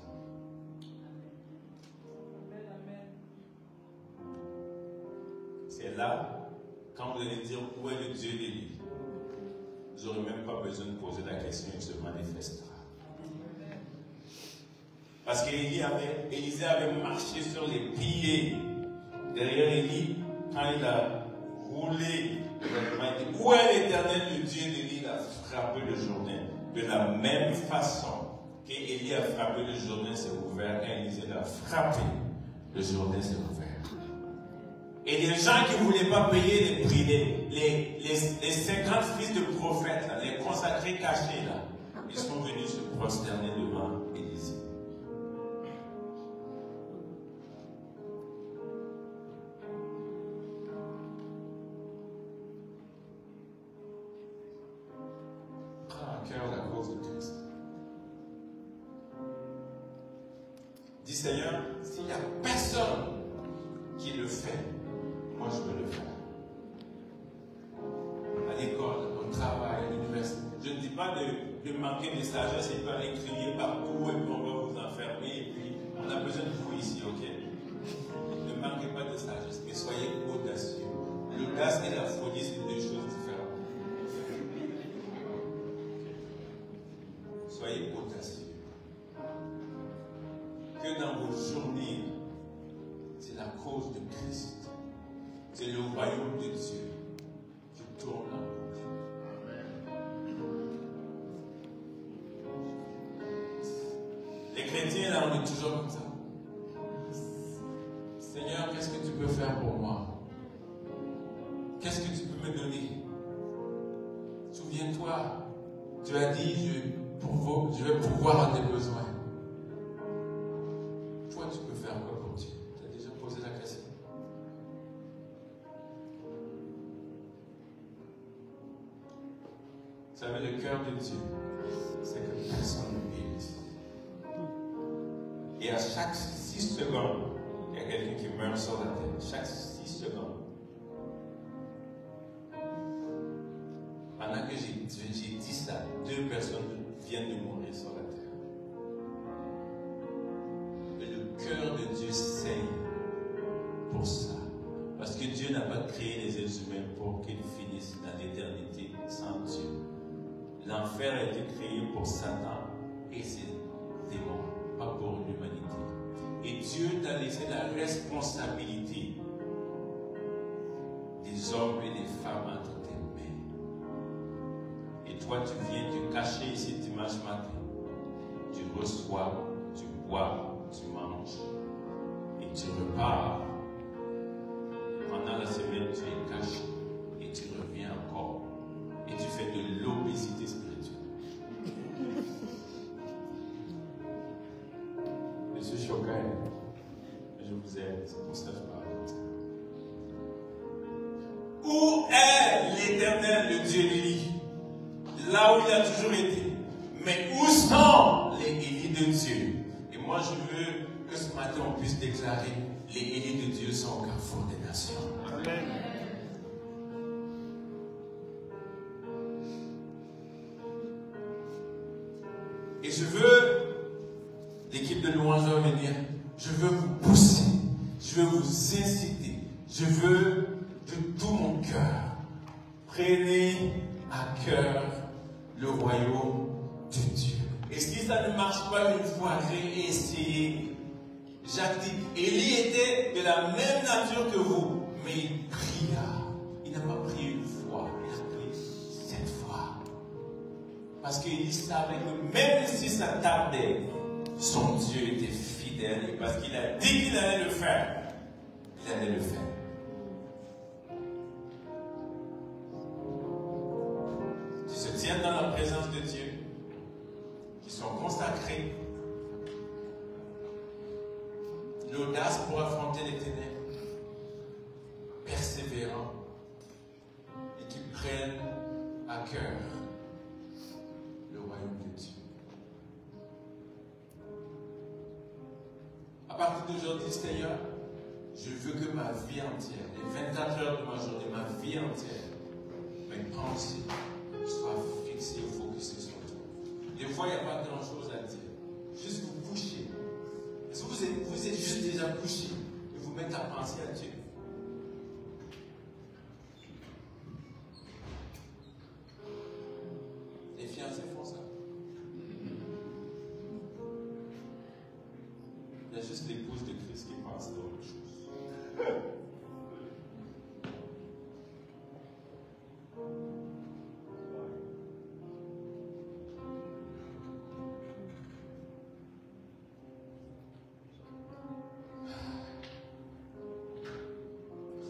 C'est là, quand vous allez dire où est le Dieu d'Élie, vous n'aurez même pas besoin de poser la question, il se manifestera. Parce qu'Élisée avait marché sur les pieds derrière Élie quand il a roulé. Il dit, où est l'Éternel, le Dieu d'Élie? Il a frappé le Jourdain. De la même façon qu'Élie a frappé le Jourdain, s'est ouvert. Quand Élisée l'a frappé, le Jourdain s'est ouvert. Et les gens qui ne voulaient pas payer les prix, les 50 fils de prophètes, là, les consacrés cachés, là, ils sont venus se prosterner devant Élisée. La cause de Christ. Dis Seigneur, s'il n'y a personne qui le fait, moi je veux le faire. À l'école, au travail, à l'université. Je ne dis pas de manquer de sagesse et pas aller crier partout et puis on va vous enfermer et puis on a besoin de vous ici, ok? Ne manquez pas de sagesse, mais soyez audacieux. L'audace et la folie, c'est deux choses différentes. Soyez audacieux. Que dans vos journées, c'est la cause de Christ. C'est le royaume de Dieu qui tourne en boucle. Les chrétiens, là, on est toujours comme ça. Seigneur, qu'est-ce que tu peux faire pour moi? Qu'est-ce que tu peux me donner? Souviens-toi, tu as dit, je vais pourvoir à tes besoins. Toi, tu peux faire quoi pour Dieu? Tu as déjà posé la question? Vous savez, le cœur de Dieu, c'est que personne ne périsse. Et à chaque 6 secondes, il y a quelqu'un qui meurt sur la terre. Chaque 6 secondes. Pendant que j'ai dit ça, 2 personnes viennent de mourir sur la terre. Et le cœur de Dieu saigne pour ça. Parce que Dieu n'a pas créé les êtres humains pour qu'ils finissent dans l'éternité sans Dieu. L'enfer a été créé pour Satan et ses démons, pas pour l'humanité. Et Dieu t'a laissé la responsabilité des hommes et des femmes entre tes mains. Et toi, tu viens te cacher ici dimanche matin. Tu reçois, tu bois, tu manges et tu repars. Pendant la semaine, tu es caché et tu reviens encore. Et tu fais de l'obésité spirituelle. Monsieur Chokai, je vous aime, c'est pour ça que je parle comme ça. Où est l'Éternel, le Dieu d'Élie? Là où il a toujours été. Mais où sont les Élis de Dieu? Et moi, je veux que ce matin, on puisse déclarer: les Élis de Dieu sont au carrefour des nations. Amen. Et je veux, l'équipe de louange va venir, je veux vous pousser, je veux vous inciter, je veux de tout mon cœur, prenez à cœur le royaume de Dieu. Et si ça ne marche pas une fois, réessayez. Jacques dit, Élie était de la même nature que vous, mais il pria. Il n'a pas prié une fois, il a prié 7 fois. Parce qu'il savait que même si ça tardait, son Dieu était fidèle. Et parce qu'il a dit qu'il allait le faire, il allait le faire. Qui se tiennent dans la présence de Dieu, qui sont consacrés, prennent à cœur le royaume de Dieu. À partir d'aujourd'hui, Seigneur, je veux que ma vie entière, les 24 heures de ma journée, ma vie entière, mes pensées soient fixées et focusées sur toi. Des fois, il n'y a pas grand-chose à dire. Juste vous coucher. Est-ce que vous êtes juste déjà couché et vous mettez à penser à Dieu? Les fiancés font ça. Il y a juste l'épouse de Christ qui pense à autre chose.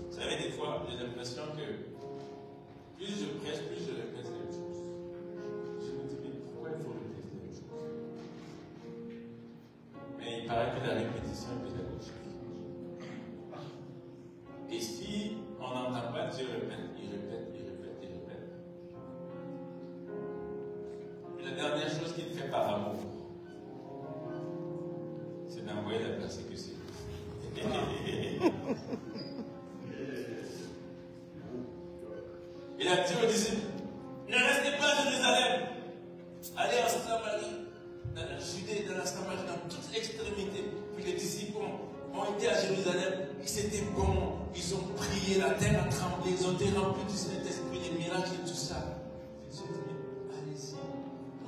Vous savez, des fois, j'ai l'impression que plus je prêche, plus je répète les mêmes choses. Je me dis, mais pourquoi il faut répéter les mêmes choses? Mais il paraît que la répétition est pédagogique. Et si on n'entend pas Dieu répète, il répète, il répète, il répète. Et la dernière chose qu'il fait par amour, c'est d'envoyer la persécution. Il a dit aux disciples, ne restez pas à Jérusalem, allez en Samarie, dans la Judée, dans la Samarie, dans toute l'extrémité. Puis les disciples ont été à Jérusalem, et c'était bon, ils ont prié, la terre a tremblé, ils ont été remplis du Saint-Esprit, des miracles et tout ça. Jésus dit, allez-y.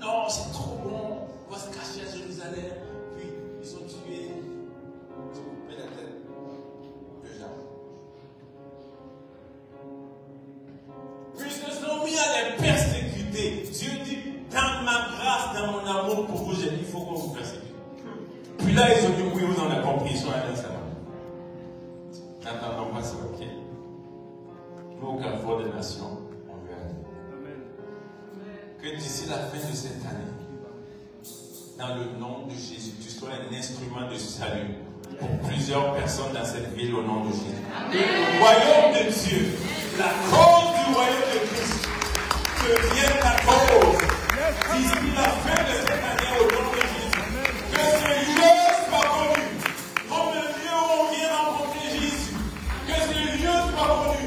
Non, c'est trop bon, on va se cacher à Jérusalem. Puis ils ont tué, ils ont coupé la tête de Jean. Puis ils se sont mis à les persécuter. Dieu dit, dans ma grâce, dans mon amour pour vous, j'ai dit, il faut qu'on vous persécute. Puis là, ils ont dit, oui, vous en avez compris, ils sont allés ensemble. N'attendons pas ça, ok? Nous, au Carrefour des Nations, on veut aller. Que d'ici la fin de cette année, dans le nom de Jésus, tu sois un instrument de salut pour plusieurs personnes dans cette ville au nom de Jésus. Que le royaume de Dieu, la cause du royaume de Christ, devienne la cause d'ici la fin de cette année au nom de Jésus. Que ce lieu soit connu comme le lieu où on vient rencontrer Jésus. Que ce lieu soit connu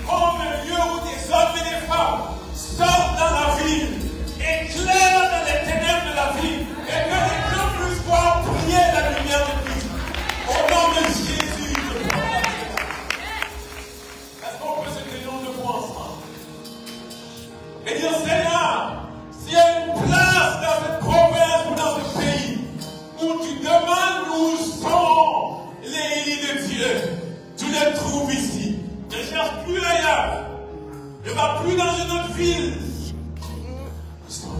comme le lieu où des hommes et des femmes sortent dans la ville, éclairent dans les ténèbres de la ville, et que les gens puissent voir briller la lumière de Christ. Au nom de Jésus, je prends la prière. Est-ce qu'on peut se tenir debout ensemble et dire, Seigneur, s'il y a une place dans cette province ou dans ce pays où tu demandes où sont les élus de Dieu, tu les trouves ici. Ne cherche plus ailleurs. Ne va plus dans une autre ville. Ils sont là.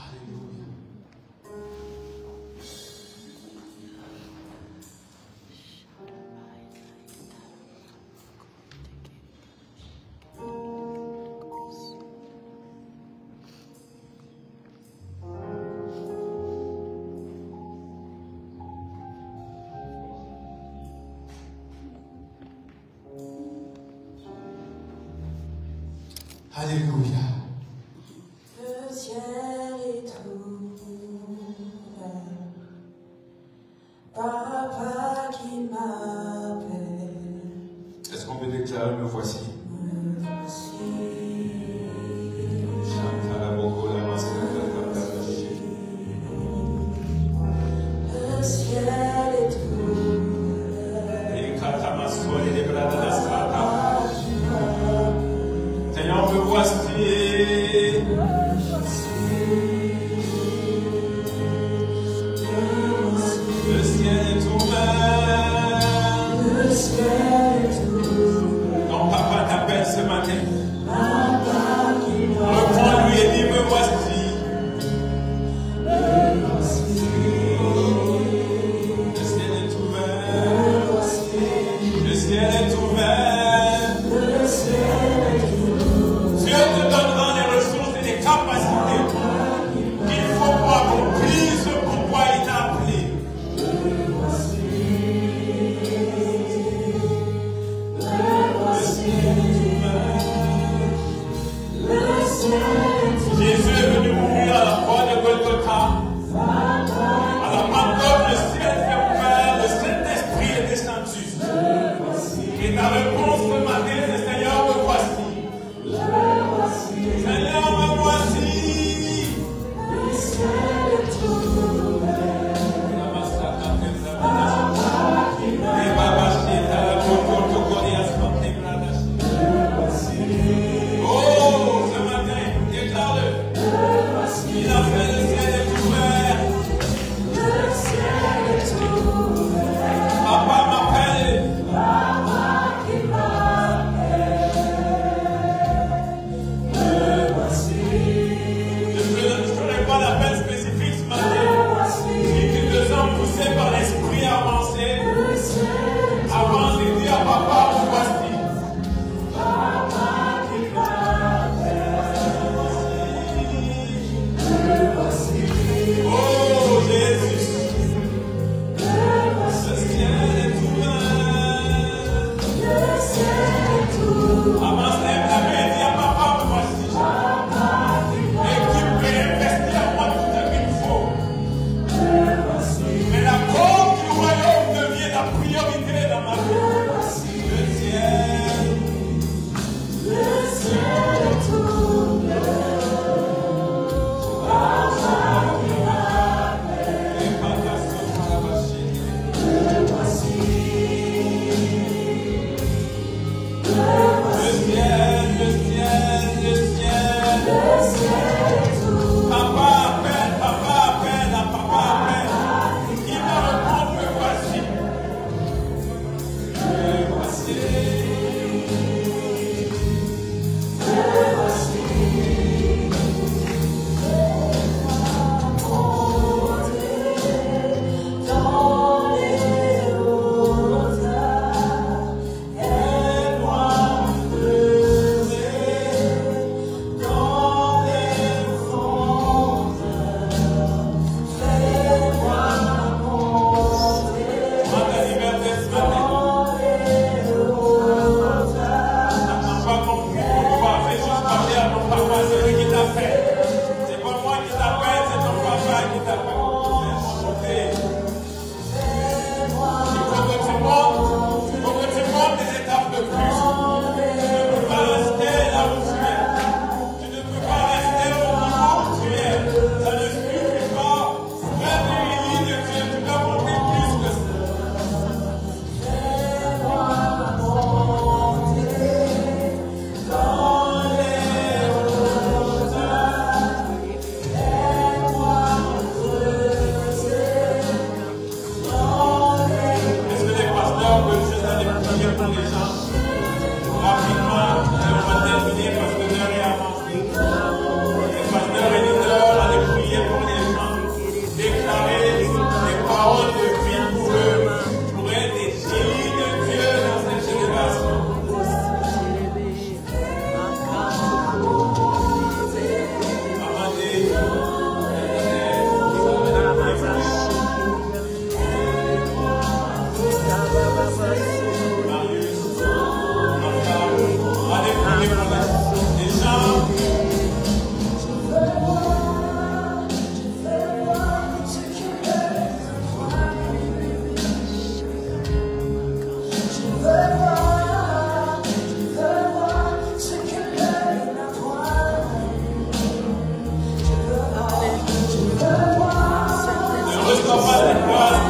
Alléluia. Alléluia. Le ciel est ouvert, Papa qui m'appelle, Est-ce qu'on peut déclarer me voici? me voici. Le ciel est ouvert, Seigneur, me voici. Le ciel est ouvert. le ciel est ouvert. Ton papa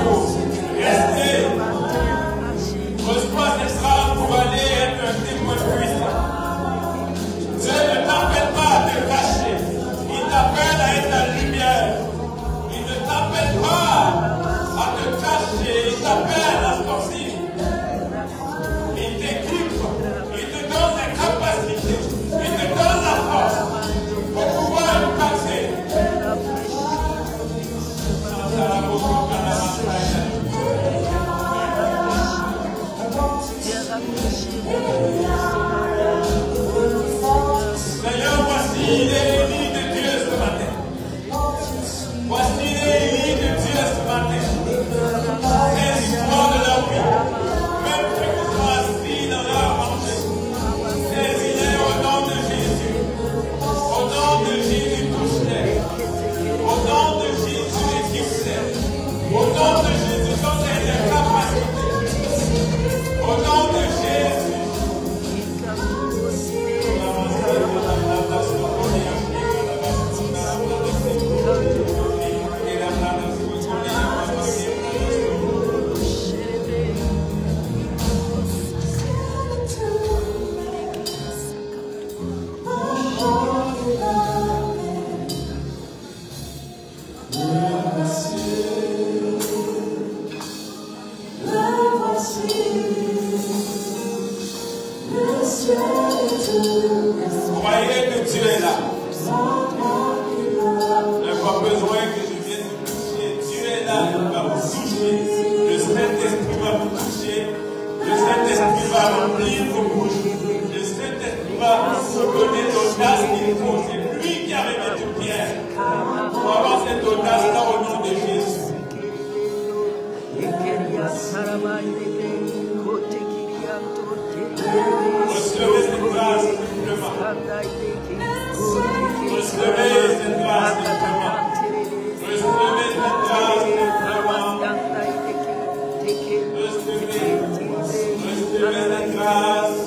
pour rester. Reçois cette grâce pour aller être un témoin puissant. Dieu ne t'appelle pas à te cacher. Il t'appelle à être la lumière. Il ne t'appelle pas à te cacher. Il t'appelle à sortir. Il t'équipe. Il te donne la capacité. Il te donne la force pour pouvoir le passer. Seigneur, voici les lits de Dieu ce matin. Voici les lits de Dieu ce matin. Les histoires de leur vie. Même ceux qui sont assis dans leur manger. Saisis-les au nom de Jésus. Au nom de Jésus, touche-les. Au nom de Jésus, équipe-les. Au nom de Jésus, donne-les des capacités. Au nom de Jésus. Croyez que Dieu est là. Il n'y a pas besoin que je vienne vous toucher. Dieu est là, il va vous toucher. Le Saint-Esprit va vous toucher. Le Saint-Esprit va remplir vos bouches. Le Saint-Esprit va vous donner l'audace qu'il faut. C'est lui qui a remis toute pierre. Pour avoir cette audace-là au nom de Jésus. Recevez cette grâce simplement. Recevez cette grâce simplement. Recevez cette grâce simplement. Recevez cette grâce.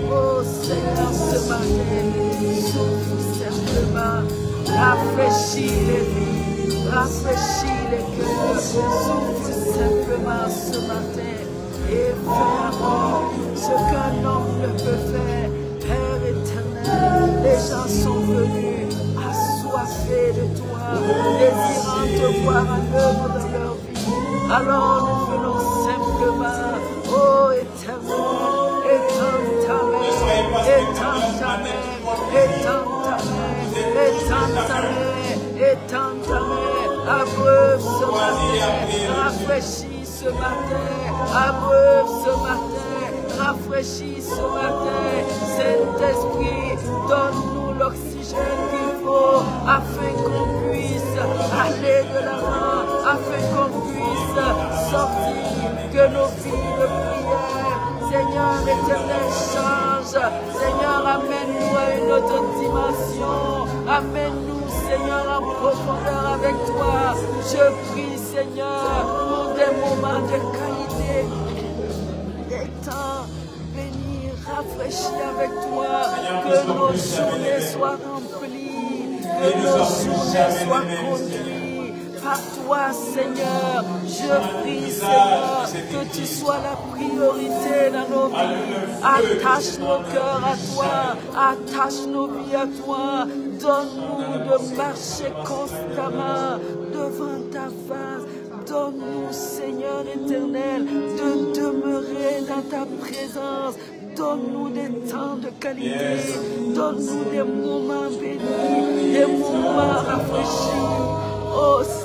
Oh Seigneur, ce matin, souffle simplement, rafraîchis les vies, rafraîchis les cœurs, souffle simplement ce matin et fais encore ce qu'un homme ne peut faire. Père éternel, les gens sont venus assoiffés de toi, désirant te voir en œuvre dans leur vie. Alors nous venons simplement, oh éternel, étends ta main, étends ta main, étends ta main, étends ta main, étends ta main, abreuve ce matin, rafraîchis ce matin, abreuve ce matin, rafraîchis ce matin. Saint-Esprit, donne-nous l'oxygène qu'il faut afin qu'on puisse aller de l'avant, afin qu'on puisse sortir, que nos vies de prière, Seigneur éternel, change. Seigneur, amène-nous à une autre dimension. Amène-nous, Seigneur, en profondeur avec toi. Je prie, Seigneur, pour des moments de qualité, des temps bénis, rafraîchis avec toi. Que nos journées soient remplies, que nos journées soient conduites par toi, Seigneur. Je prie, Seigneur, que tu sois la priorité dans nos vies. Attache nos cœurs à toi, attache nos vies à toi. Donne-nous de marcher constamment devant ta face. Donne-nous, Seigneur éternel, de demeurer dans ta présence. Donne-nous des temps de qualité. Donne-nous des moments bénis, des moments rafraîchis. Oh Seigneur.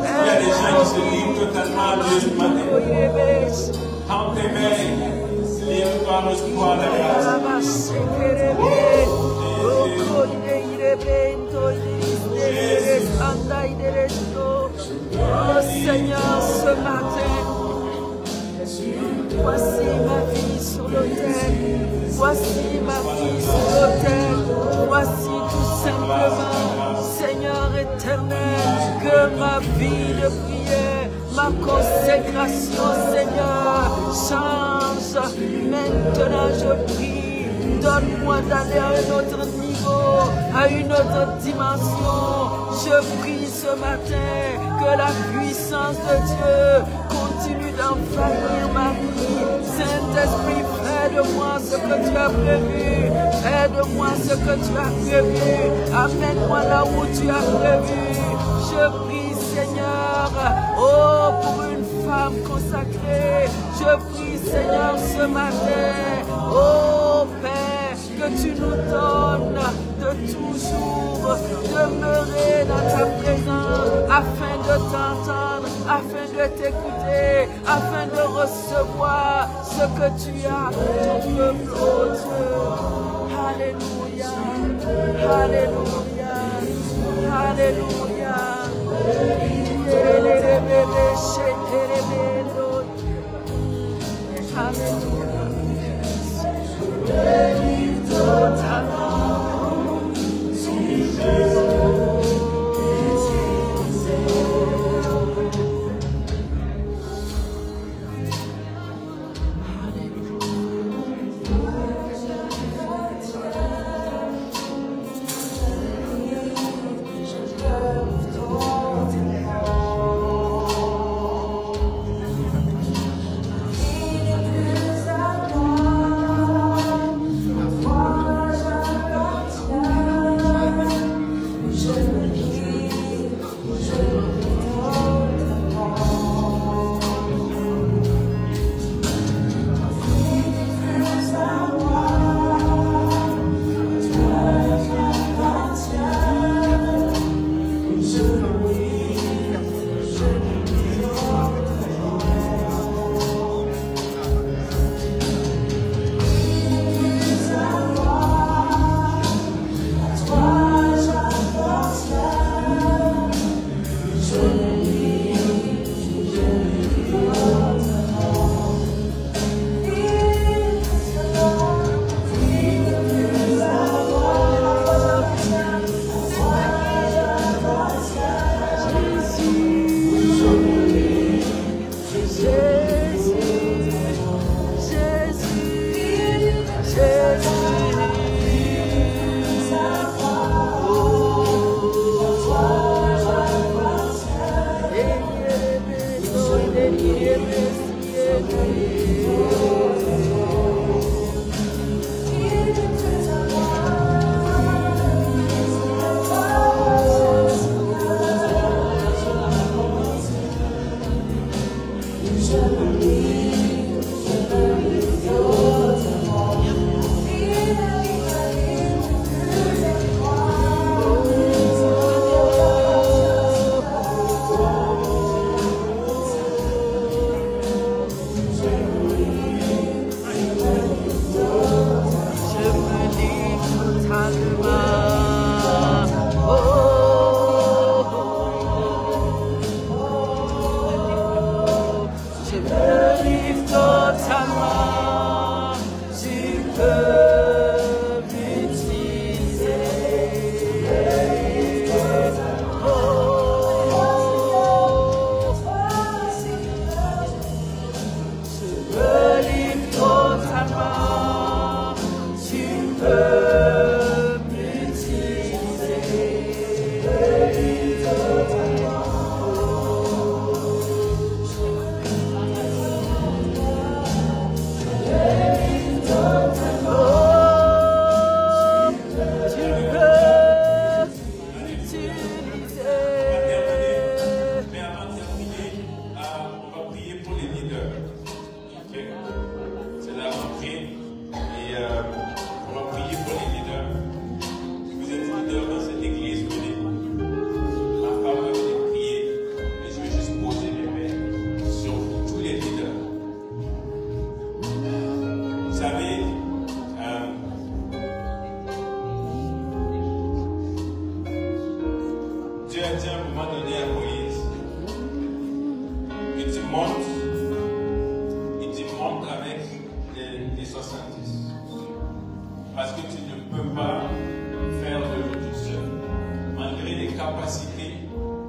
Il y a des gens qui se livrent totalement à Dieu ce matin. Quand t'aimes, livre-toi à l'espoir de la grâce. Oh Seigneur, ce matin, voici ma vie sur l'autel. Voici ma vie sur l'autel. Voici tout simplement, Seigneur éternel, Que ma vie de prière, ma consécration, Seigneur, change. Maintenant, je prie, donne-moi d'aller à un autre niveau, à une autre dimension. Je prie ce matin que la puissance de Dieu continue d'envahir ma vie. Saint-Esprit, fais de moi ce que tu as prévu. Fais de moi ce que tu as prévu. Amène-moi là où tu as prévu. Je prie, Seigneur, oh, pour une femme consacrée. Je prie, Seigneur, ce matin, oh, Père, que tu nous donnes de toujours demeurer dans ta présence afin de t'entendre, afin de t'écouter, afin de recevoir ce que tu as pour ton peuple, oh Dieu. Alléluia, Alléluia, Alléluia.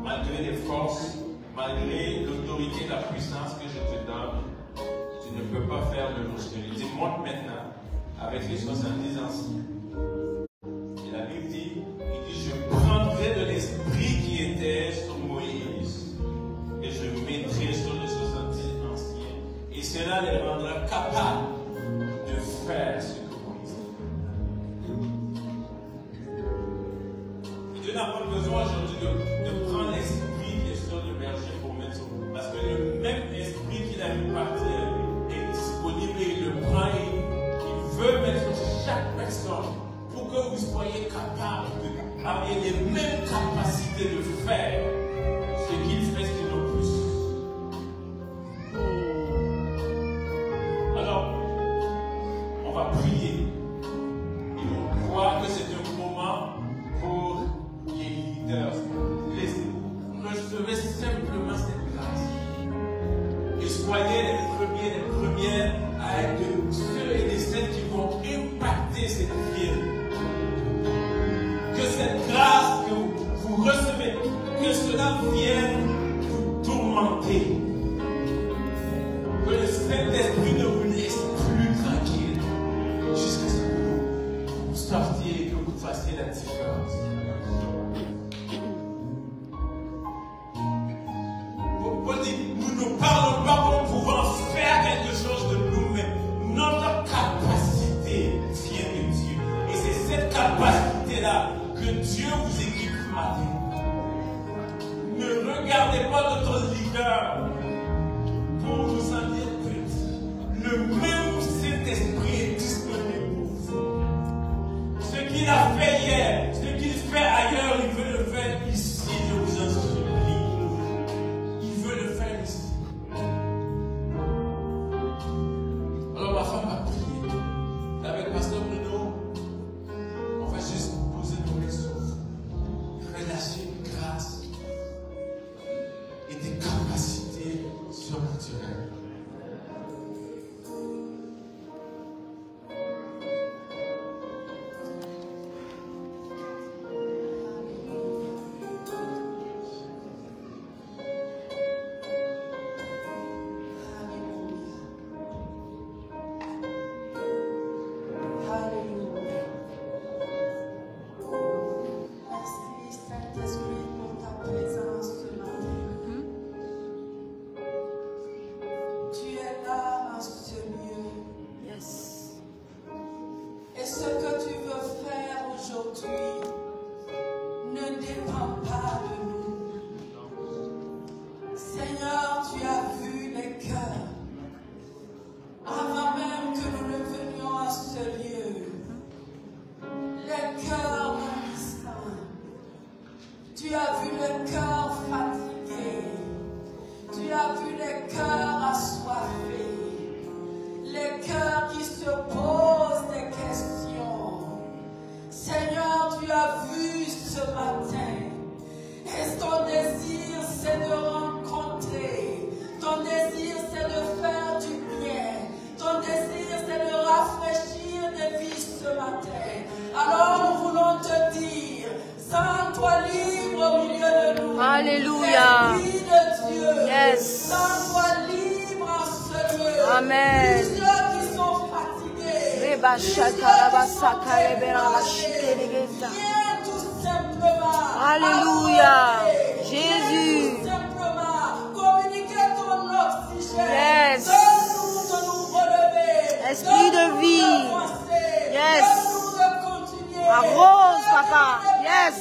Malgré malgré les forces, malgré l'autorité et la puissance que je te donne, tu ne peux pas faire de l'austérité. Monte maintenant avec les 70 anciens. Et la Bible dit, je prendrai de l'esprit qui était sur Moïse et je mettrai sur les 70 anciens. Et cela les rendra capables de faire ce que Moïse a fait. Dieu n'a pas besoin aujourd'hui de prendre l'esprit qui est sur le berger pour mettre sur vous. Parce que le même esprit qu'il a vu partir est disponible et il le prend et il veut mettre sur chaque personne pour que vous soyez capables d'avoir les mêmes capacités de faire ce qu'il fait, sinon plus. Alors, on va prier et on croit que c'est un moment pour les leaders. Recevez simplement cette grâce et soyez les premières à être ceux et les celles qui vont impacter cette ville. Que cette grâce que vous recevez, que cela vienne vous tourmenter. Que le Saint-Esprit ne vous laisse plus tranquille jusqu'à ce que vous sortiez et que vous fassiez la différence. Paul dit, nous ne parlons pas pour pouvoir faire quelque chose de nous-mêmes. Notre capacité vient de Dieu. Et c'est cette capacité-là que Dieu vous équipe ce matin. Ne regardez pas notre leader pour vous sentir petit. Le même Saint-Esprit est disponible pour vous. Ce qu'il a fait hier, ce qu'il fait ailleurs, il veut le faire ici. Je vous en supplie. Il veut le faire ici. Alors ma femme a prié. Avec Pasteur Bruno, on va juste poser nos mains sur vous. Relâcher une grâce et des capacités surnaturelles. Alléluia. Jésus. Yes. Esprit de vie. Yes. Arrose, papa. Yes.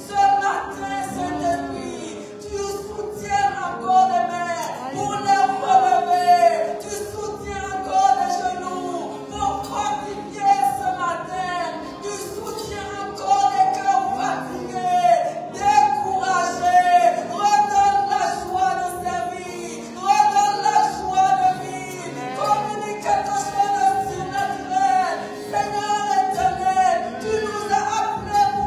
Ce matin, Saint-Esprit, tu soutiens encore les mains pour les relever. Tu soutiens encore les genoux pour fortifier ce matin. Tu soutiens encore les cœurs fatigués, découragés. Redonne la joie de servir. Redonne la joie de vivre. Communique quelque chose de surnaturel. Seigneur éternel, tu nous as appelés pour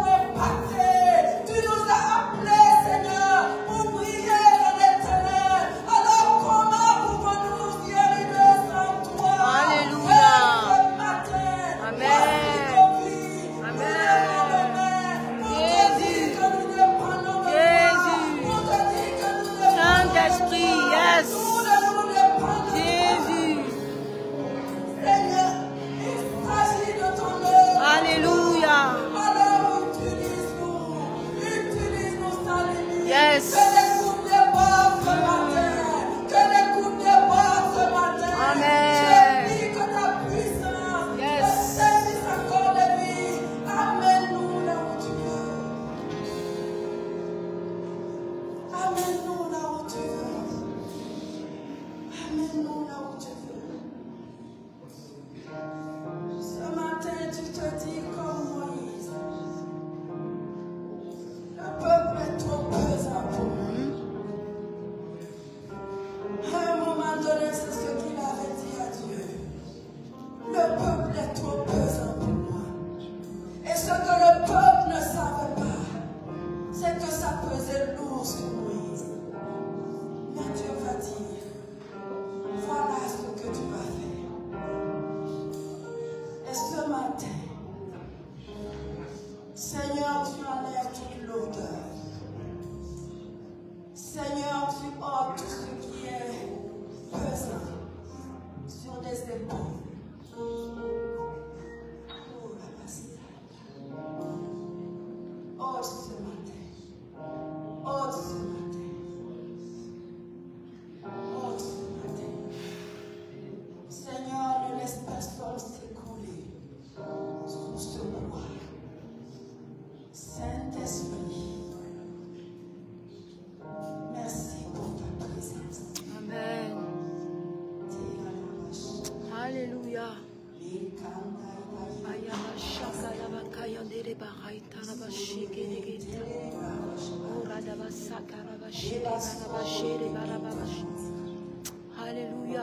Alléluia.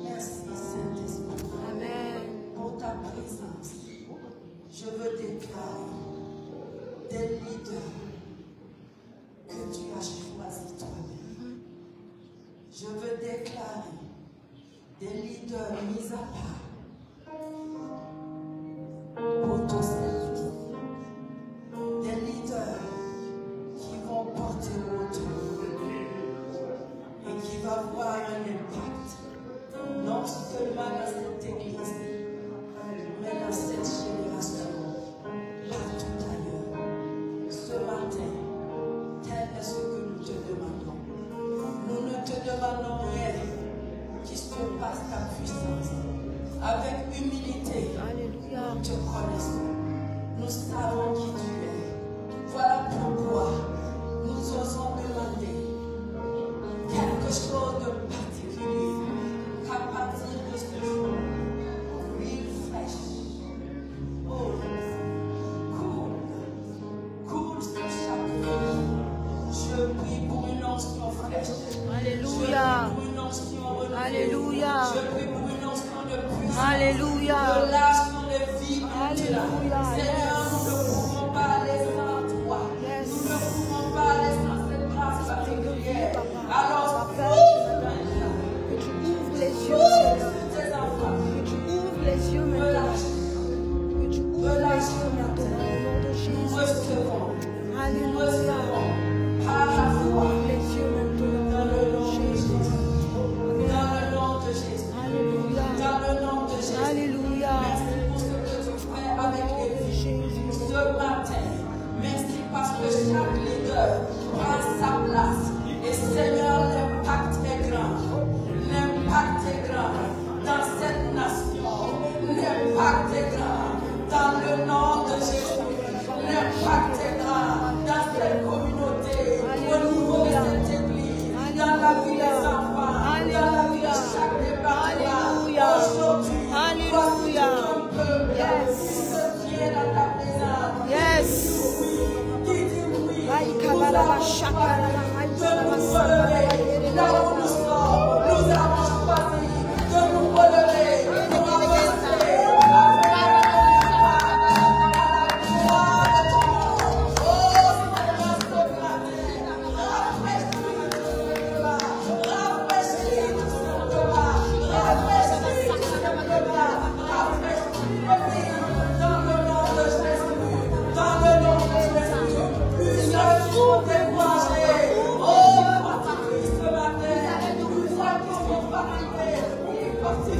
Merci Saint-Esprit. Amen. Pour ta présence, je veux déclarer des leaders que tu as choisis toi-même. Je veux déclarer des leaders mis à part pour ton service. Des leaders qui vont porter haut et qui vont avoir un impact, non seulement dans cette église, mais dans cette génération, partout ailleurs. Ce matin, tel est ce que nous te demandons. Nous ne te demandons rien qui surpasse ta puissance. Avec humilité, Alléluia. nous te connaissons. Nous savons qui tu es. Voilà pourquoi nous osons demander quelque chose de particulier qu'à partir de ce jour, real fresh, oh, cool sur chaque vie. Je prie pour une onction fraîche. Alléluia. Je prie pour une onction renouvelée. Alléluia. Je prie pour une onction de puissance. Alléluia. De l'âge sur les vies. Alléluia. Seigneur, nous ne pouvons pas aller sans toi. Yes. Nous ne pouvons pas aller sans cette grâce particulière. Alors, Que tu ouvres les yeux, Seigneur. tes enfants, Que tu ouvres les yeux maintenant. Que tu ouvres les yeux maintenant. Au nom de Jésus. recevons, Alléluia. par la foi, Ouvre les yeux maintenant. dans Au le nom de nom de Jésus. Jésus. Dans le nom de Jésus. Alléluia. Dans le nom de Jésus. Alléluia. Merci pour ce que tu fais avec Élie ce matin. Merci parce que chaque leader prend sa place. Et Seigneur, l'impact est grand. L'impact est grand dans cette nation. L'impact est grand dans le nom de Jésus. L'impact est grand dans cette communauté. Au niveau de cette église. Dans la vie des enfants. Dans la vie de chaque département. Aujourd'hui, Alléluia. yes. Qui se tient dans ta présence. Yes. Qui dit oui. Aïkabalaba shakaraba, aïkalaba sakaraba, Là où nous sommes, nous avons choisi de nous relever pour avancer.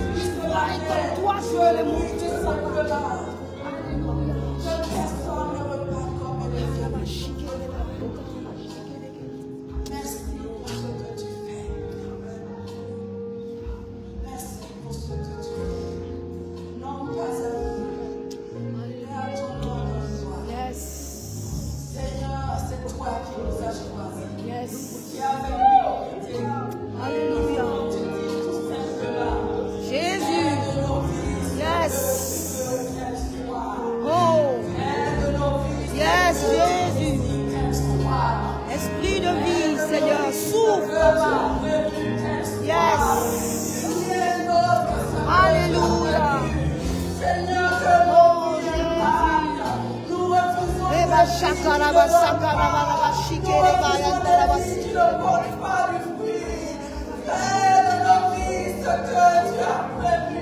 Toi, je veux les montrer. Merci pour ce que tu fais. Merci pour ce que tu fais. Non pas à nous, mais à ton nom de gloire. Yes. Seigneur, c'est toi qui nous as choisis. Yes. Qui avec humilité, Alléluia. tu dis tout simplement, Jésus. aide nos vies, Yes. qu'elles soient. Oh. Aide nos vies, Yes, Jésus. qu'elles soient. Esprit de vie, Seigneur, souffle. Yes. Alléluia. Oh, Jésus. Eba shakaraba, sakaraba, shikereba, yandaraba. Tu ne portes pas du fruit. Fais de nos vies ce que tu as prévu.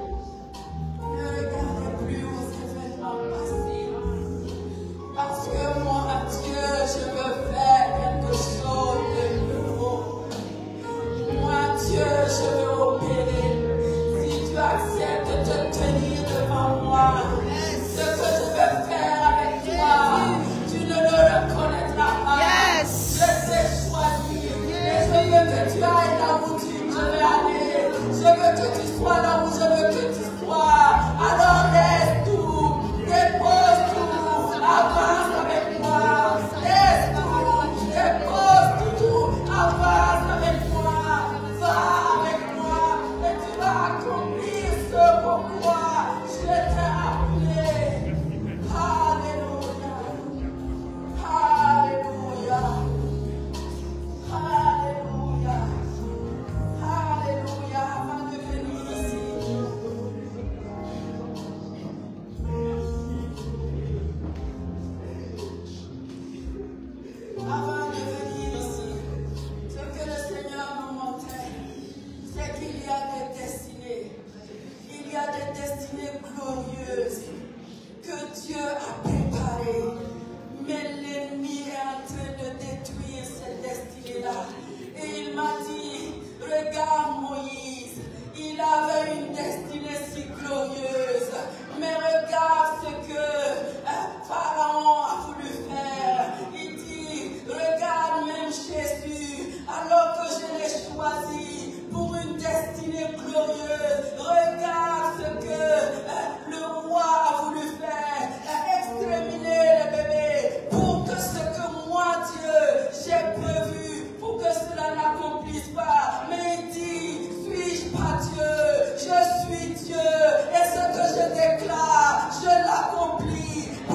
Ne regardez plus aux événements passés. Parce que moi, Dieu, je veux faire quelque chose de nouveau. Moi, Dieu, je veux opérer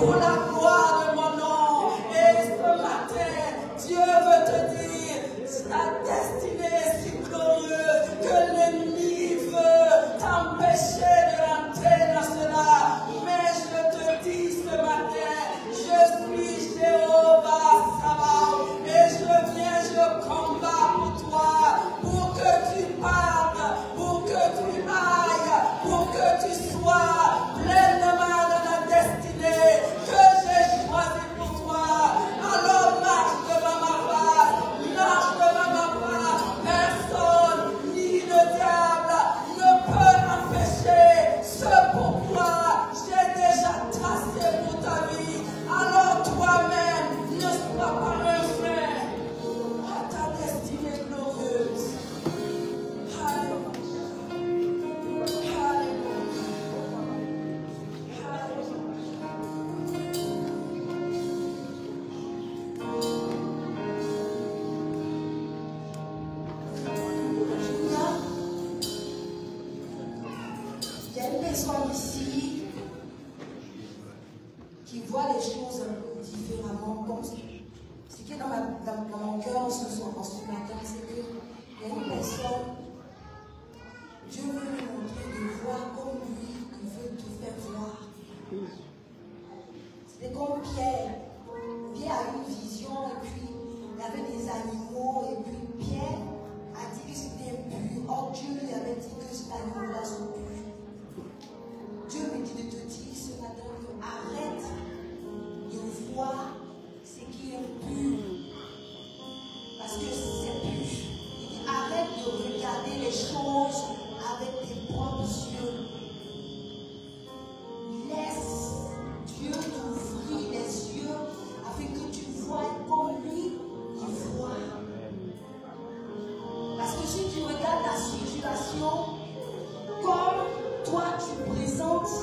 pour la gloire de mon nom. Et ce matin, Dieu veut te dire, ta destinée est si glorieuse que l'ennemi veut t'empêcher de rentrer dans cela. Mais je te dis ce matin, je suis Jéhovah Sabaoth et je viens, je combats pour toi, pour que tu partes, pour que tu ailles, pour que tu sois pleinement dans la destinée que j'ai choisie pour toi. Alors marche devant ma face, marche devant ma face. Personne ni le diable ne peut empêcher ce pourquoi j'ai déjà tracé pour ta vie. Alors toi-même, ne sois pas un frein à ta destinée glorieuse. Alléluia. Alléluia. Il y a une personne ici qui voit les choses un peu différemment. Comme ce qui est dans mon cœur ce matin, c'est qu'il y a une personne, Dieu veut lui montrer de voir comme lui, il veut te faire voir. C'était comme Pierre. Pierre a eu une vision et puis il y avait des animaux et puis Pierre a dit que c'était impur. Or Dieu lui avait dit que cet animal-là sont purs. Dieu me dit de te dire ce matin que arrête de voir ce qui est pur. Parce que c'est pur. Il dit arrête de regarder les choses avec tes propres yeux. Laisse Dieu t'ouvrir les yeux afin que tu vois comme lui il voit. Parce que si tu regardes la situation comme toi tu présentes,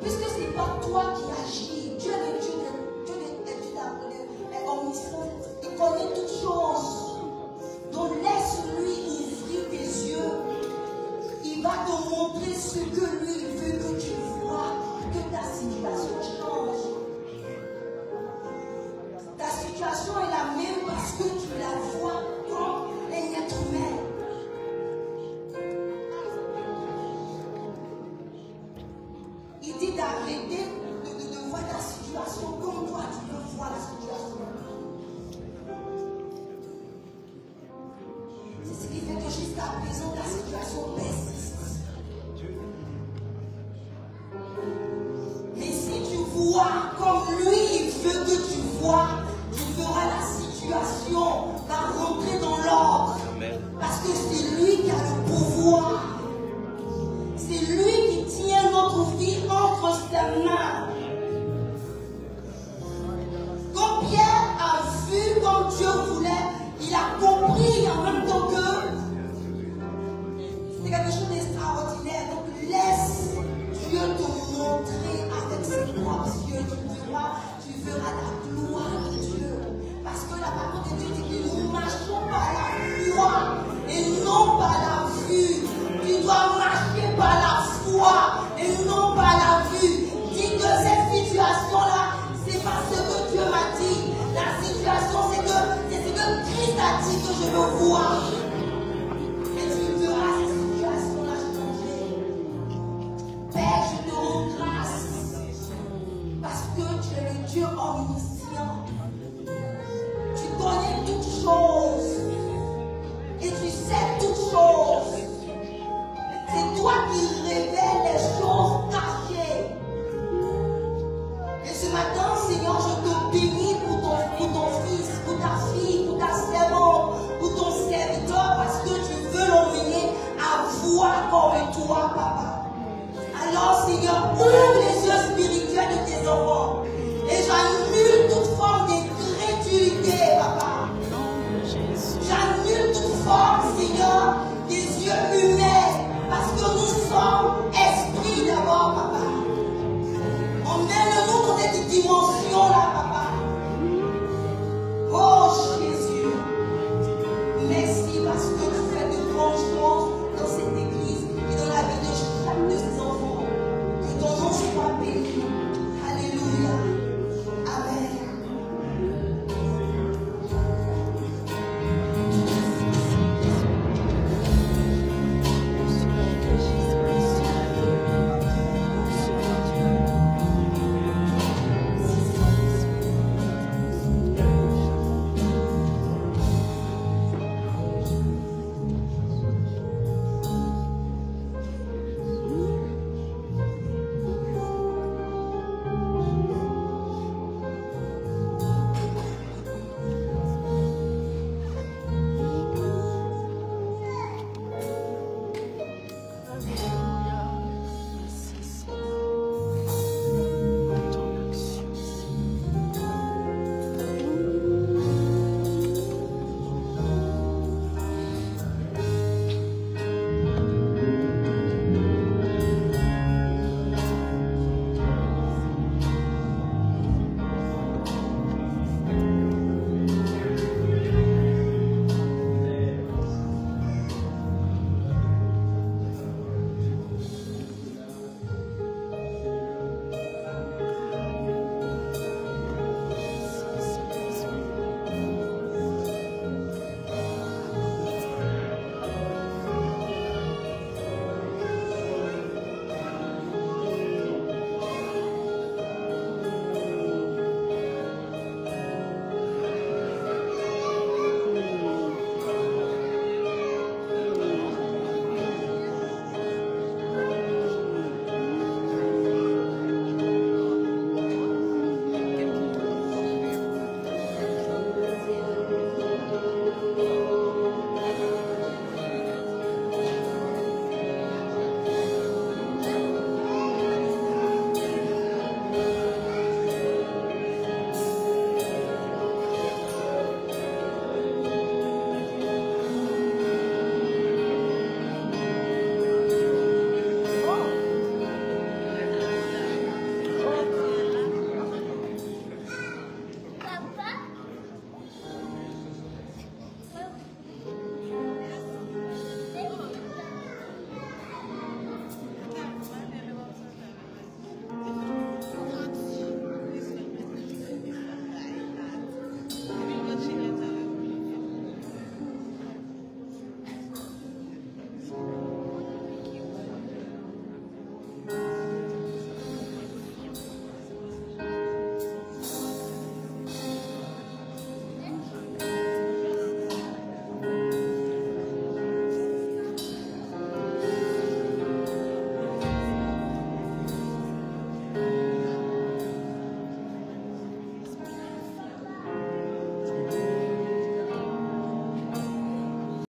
puisque ce n'est pas toi qui agis, Dieu est omniscient, il connaît toutes choses. Donc laisse-lui ouvrir tes yeux. Il va te montrer ce que lui veut que tu vois, que ta situation change. Ta situation est la même parce que tu la vois comme un être humain. Il dit d'arrêter de voir ta situation comme toi tu veux voir la situation. C'est ce qui fait que jusqu'à présent ta situation persiste. Mais si tu vois comme lui il veut que tu vois, tu verras la situation va rentrer dans l'ordre. Parce que c'est lui qui a le pouvoir. C'est lui qui tient notre vie entre ses mains. Quand Pierre a vu comme Dieu voulait, il a compris en même temps que c'est quelque chose d'extraordinaire. Donc laisse Dieu te montrer avec ses propres yeux. Tu verras la gloire de Dieu. Parce que la parole de Dieu dit que nous marchons par la foi et non par la vue. Tu dois marcher par la foi et non par la vue. Dis que cette situation-là, c'est parce que Dieu m'a dit. La situation, c'est ce que Christ a dit que je veux voir. Et tu verras cette situation-là changer. Père, je te rends grâce parce que tu es le Dieu omniscient. Tu connais toutes choses et tu sais toutes choses. C'est toi qui révèles les choses cachées. Et ce matin, Seigneur, je te bénis pour ton fils, pour ta fille, pour ta servante, pour ton serviteur, parce que tu veux l'emmener à voir comme toi, Papa. Alors, Seigneur, ouvre les yeux spirituels de tes enfants. Et j'annule toute forme d'incrédulité, Papa. J'annule toute forme, Seigneur, des yeux humains. Parce que nous sommes esprits d'abord, Papa. Emmène-nous dans cette dimension